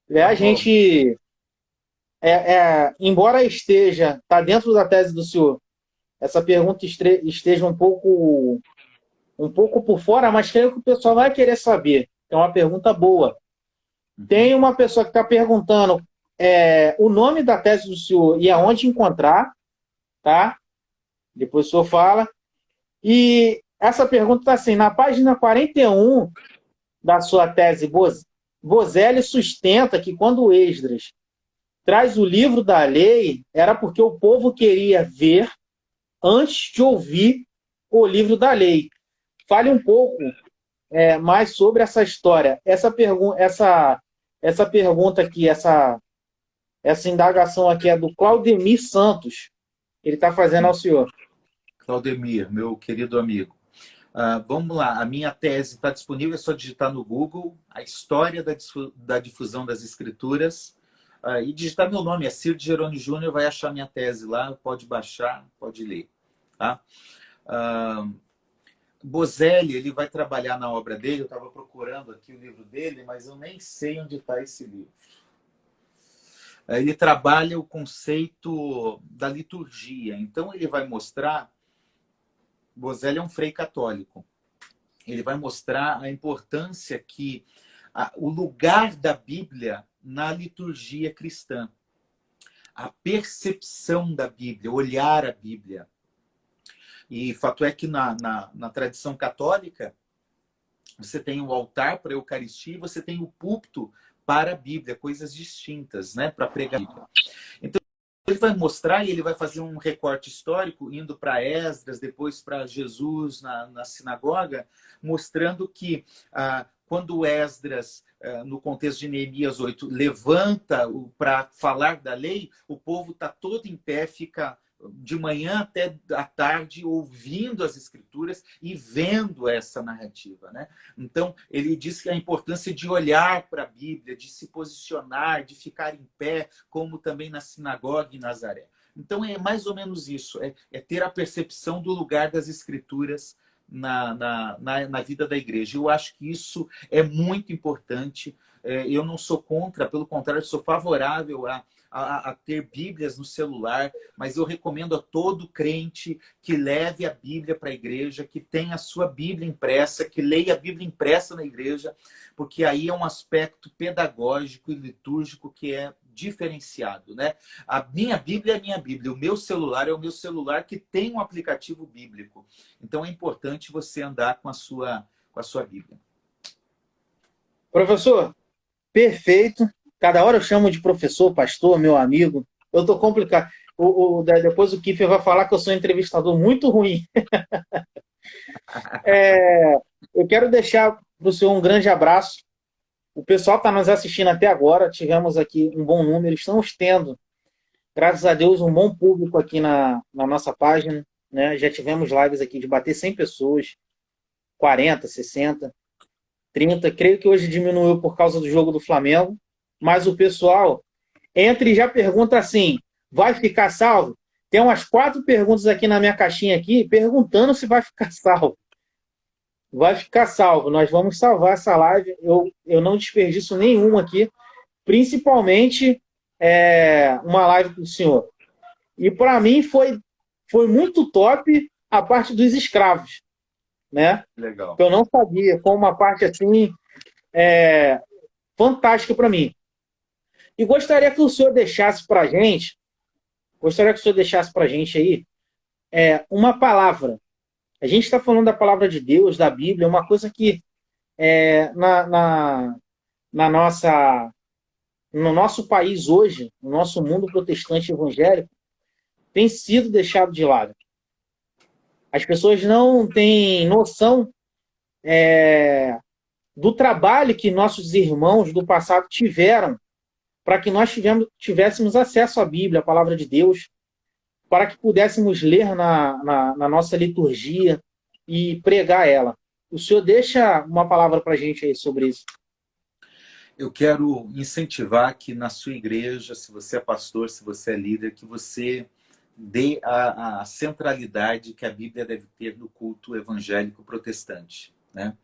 né? A gente, embora tá dentro da tese do senhor, essa pergunta esteja um pouco por fora, mas creio que o pessoal vai querer saber. É uma pergunta boa. Tem uma pessoa que está perguntando o nome da tese do senhor e aonde encontrar, tá? Depois o senhor fala. E essa pergunta está assim, na página 41 da sua tese, Bozelli sustenta que quando Esdras traz o livro da lei, era porque o povo queria ver antes de ouvir o livro da lei. Fale um pouco mais sobre essa história. Essa pergunta aqui, essa indagação aqui é do Claudemir Santos. Ele está fazendo ao senhor. Claudemir, meu querido amigo. Vamos lá, a minha tese está disponível, é só digitar no Google a história da difusão das escrituras e digitar meu nome, é Ciro de Jerônimo Júnior, vai achar minha tese lá, pode baixar, pode ler. Tá? Bozelli, ele vai trabalhar na obra dele, eu estava procurando aqui o livro dele, mas eu nem sei onde está esse livro. Ele trabalha o conceito da liturgia, então ele vai mostrar, Bozelli é um frei católico, ele vai mostrar a importância que o lugar da Bíblia na liturgia cristã, a percepção da Bíblia, olhar a Bíblia. E fato é que na tradição católica, você tem o altar para a Eucaristia e você tem o púlpito para a Bíblia, coisas distintas, né, para pregar a Bíblia. Então, ele vai mostrar e ele vai fazer um recorte histórico, indo para Esdras, depois para Jesus na sinagoga, mostrando que quando Esdras, no contexto de Neemias 8, levanta para falar da lei, o povo está todo em pé, fica de manhã até à tarde ouvindo as escrituras e vendo essa narrativa, né? Então, ele diz que a importância de olhar para a Bíblia, de se posicionar, de ficar em pé, como também na sinagoga em Nazaré. Então, é mais ou menos isso, é ter a percepção do lugar das escrituras na vida da igreja. Eu acho que isso é muito importante. Eu não sou contra, pelo contrário, sou favorável a ter Bíblias no celular, mas eu recomendo a todo crente que leve a Bíblia para a igreja, que tenha a sua Bíblia impressa, que leia a Bíblia impressa na igreja, porque aí é um aspecto pedagógico e litúrgico que é diferenciado, né? A minha Bíblia é a minha Bíblia, o meu celular é o meu celular que tem um aplicativo bíblico. Então é importante você andar com a sua Bíblia. Professor, perfeito. Cada hora eu chamo de professor, pastor, meu amigo. Eu estou complicado. Depois o Kiffer vai falar que eu sou um entrevistador muito ruim. Eu quero deixar para o senhor um grande abraço. O pessoal está nos assistindo até agora. Tivemos aqui um bom número. Estamos tendo, graças a Deus, um bom público aqui na nossa página. Né? Já tivemos lives aqui de bater 100 pessoas, 40, 60, 30. Creio que hoje diminuiu por causa do jogo do Flamengo. Mas o pessoal entra e já pergunta assim, vai ficar salvo? Tem umas 4 perguntas aqui na minha caixinha aqui, perguntando se vai ficar salvo. Vai ficar salvo. Nós vamos salvar essa live. Eu não desperdiço nenhuma aqui, principalmente uma live com o senhor. E para mim foi muito top a parte dos escravos, né? Legal. Eu não sabia, foi uma parte assim fantástica para mim. E gostaria que o senhor deixasse para a gente, aí uma palavra. A gente está falando da palavra de Deus, da Bíblia, uma coisa que no nosso país hoje, no nosso mundo protestante evangélico, tem sido deixado de lado. As pessoas não têm noção do trabalho que nossos irmãos do passado tiveram para que nós tivéssemos acesso à Bíblia, à palavra de Deus, para que pudéssemos ler na nossa liturgia e pregar ela. O senhor deixa uma palavra para a gente aí sobre isso. Eu quero incentivar que na sua igreja, se você é pastor, se você é líder, que você dê a centralidade que a Bíblia deve ter no culto evangélico protestante, né?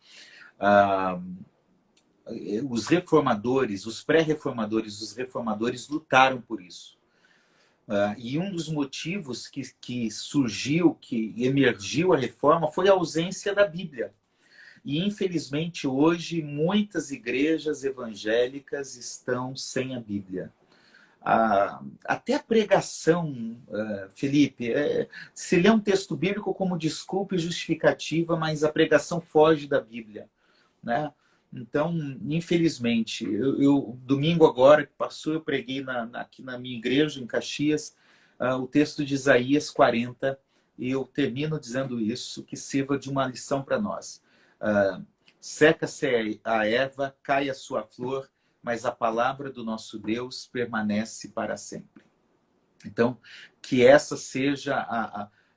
Os reformadores, os pré-reformadores, os reformadores lutaram por isso. E um dos motivos que surgiu, que emergiu a reforma, foi a ausência da Bíblia. E, infelizmente, hoje, muitas igrejas evangélicas estão sem a Bíblia. até a pregação, Felipe, se lê um texto bíblico como desculpa e justificativa, mas a pregação foge da Bíblia, né? Então, infelizmente, domingo agora que passou, eu preguei aqui na minha igreja, em Caxias, o texto de Isaías 40, e eu termino dizendo isso, que sirva de uma lição para nós. Seca-se a erva, cai a sua flor, mas a palavra do nosso Deus permanece para sempre. Então, que essa seja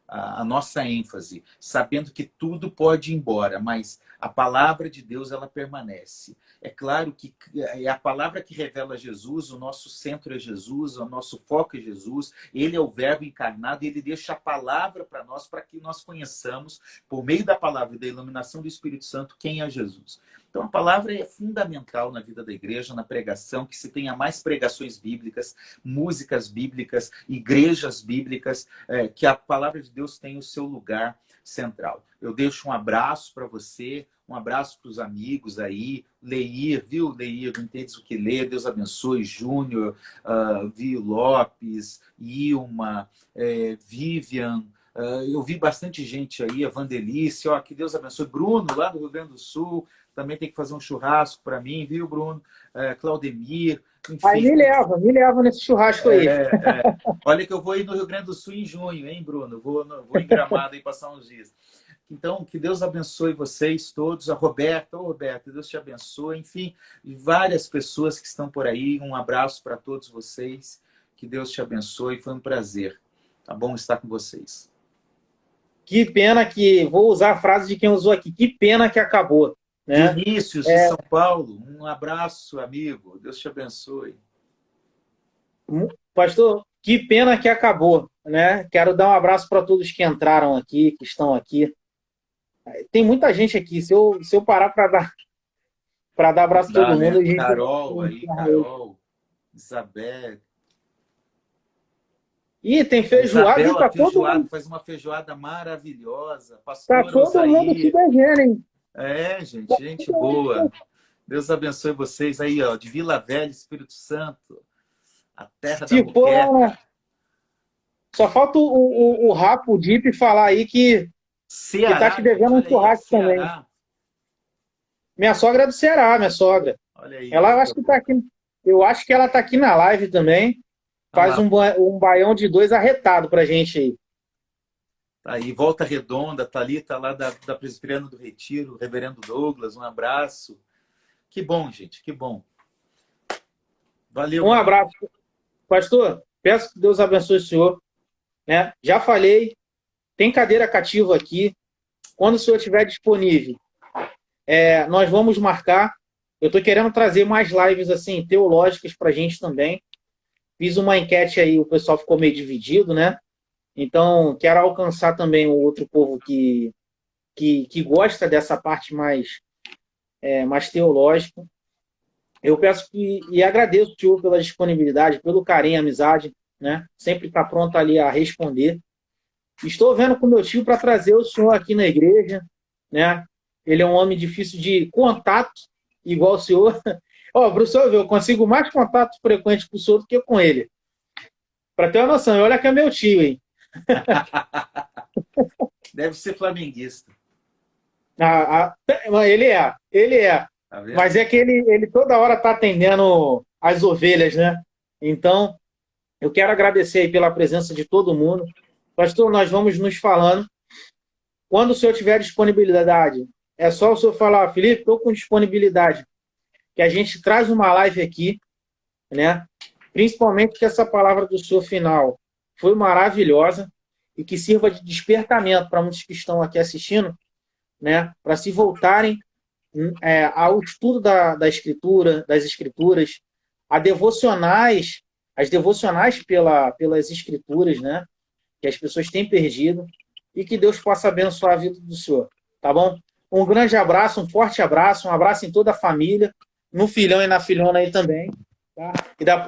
a nossa ênfase, sabendo que tudo pode ir embora, mas a palavra de Deus, ela permanece. É claro que é a palavra que revela Jesus, o nosso centro é Jesus, o nosso foco é Jesus, ele é o verbo encarnado e ele deixa a palavra para nós, para que nós conheçamos, por meio da palavra e da iluminação do Espírito Santo, quem é Jesus. Então, a palavra é fundamental na vida da igreja, na pregação, que se tenha mais pregações bíblicas, músicas bíblicas, igrejas bíblicas, que a palavra de Deus tenha o seu lugar central. Eu deixo um abraço para você, um abraço para os amigos aí, Leir, viu, Leir, não entendes o que lê, Deus abençoe, Júnior, Vi Lopes, Ilma, Vivian, eu vi bastante gente aí, a Vandelice, ó, que Deus abençoe, Bruno, lá do Rio Grande do Sul, também tem que fazer um churrasco para mim, viu, Bruno? Claudemir, enfim. Aí me leva nesse churrasco aí. Olha que eu vou ir no Rio Grande do Sul em junho, hein, Bruno? Vou em Gramado aí passar uns dias. Então, que Deus abençoe vocês todos. A Roberta, Roberta, Deus te abençoe. Enfim, várias pessoas que estão por aí. Um abraço para todos vocês. Que Deus te abençoe. Foi um prazer. Tá bom estar com vocês. Que pena que... Vou usar a frase de quem usou aqui. Que pena que acabou. Né? Vinícius, de São Paulo. Um abraço, amigo. Deus te abençoe. Pastor, que pena que acabou. Né? Quero dar um abraço para todos que entraram aqui, que estão aqui. Tem muita gente aqui. Se eu parar para dar abraço a todo mundo... Né? Carol aí, Carol, Isabel... Ih, tem feijoada e tá todo mundo... Faz uma feijoada maravilhosa. Tá todo mundo se devendo, hein? Gente boa. Deus abençoe vocês aí, ó, de Vila Velha, Espírito Santo, a terra da moqueca. Só falta o Rapo, o Dip falar aí que tá te devendo um churrasco também. Minha sogra é do Ceará, minha sogra. Olha aí. Ela acho que tá aqui. Eu acho que ela tá aqui na live também. Faz um baião de 2 arretado pra gente aí. Tá aí, Volta Redonda, Thalita lá da Presbiteriana do Retiro, Reverendo Douglas, um abraço. Que bom, gente, que bom. Valeu. Um abraço. Pastor, peço que Deus abençoe o senhor. Né? Já falei, tem cadeira cativa aqui. Quando o senhor estiver disponível, nós vamos marcar. Eu estou querendo trazer mais lives assim, teológicas para a gente também. Fiz uma enquete aí, o pessoal ficou meio dividido, né? Então, quero alcançar também o outro povo que gosta dessa parte mais teológica. Eu peço e agradeço o senhor pela disponibilidade, pelo carinho, amizade, né? Sempre está pronto ali a responder. Estou vendo com meu tio para trazer o senhor aqui na igreja, né? Ele é um homem difícil de contato, igual o senhor. Ó, para o senhor ver, eu consigo mais contato frequente com o senhor do que com ele. Para ter uma noção, olha que é meu tio, hein? Deve ser flamenguista. Ele é. Tá, mas é que ele toda hora está atendendo as ovelhas, né? Então, eu quero agradecer aí pela presença de todo mundo. Pastor, nós vamos nos falando. Quando o senhor tiver disponibilidade, é só o senhor falar, Felipe, estou com disponibilidade, que a gente traz uma live aqui, né? Principalmente que essa palavra do senhor final foi maravilhosa e que sirva de despertamento para muitos que estão aqui assistindo, né? Para se voltarem ao estudo da Escritura, das Escrituras, as devocionais pelas Escrituras, né? Que as pessoas têm perdido, e que Deus possa abençoar a vida do senhor, tá bom? Um grande abraço, um forte abraço, um abraço em toda a família, no filhão e na filhona aí também, tá?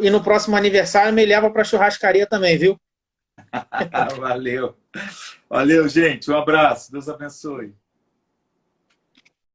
E no próximo aniversário me leva para churrascaria também, viu? Valeu. Valeu, gente. Um abraço. Deus abençoe.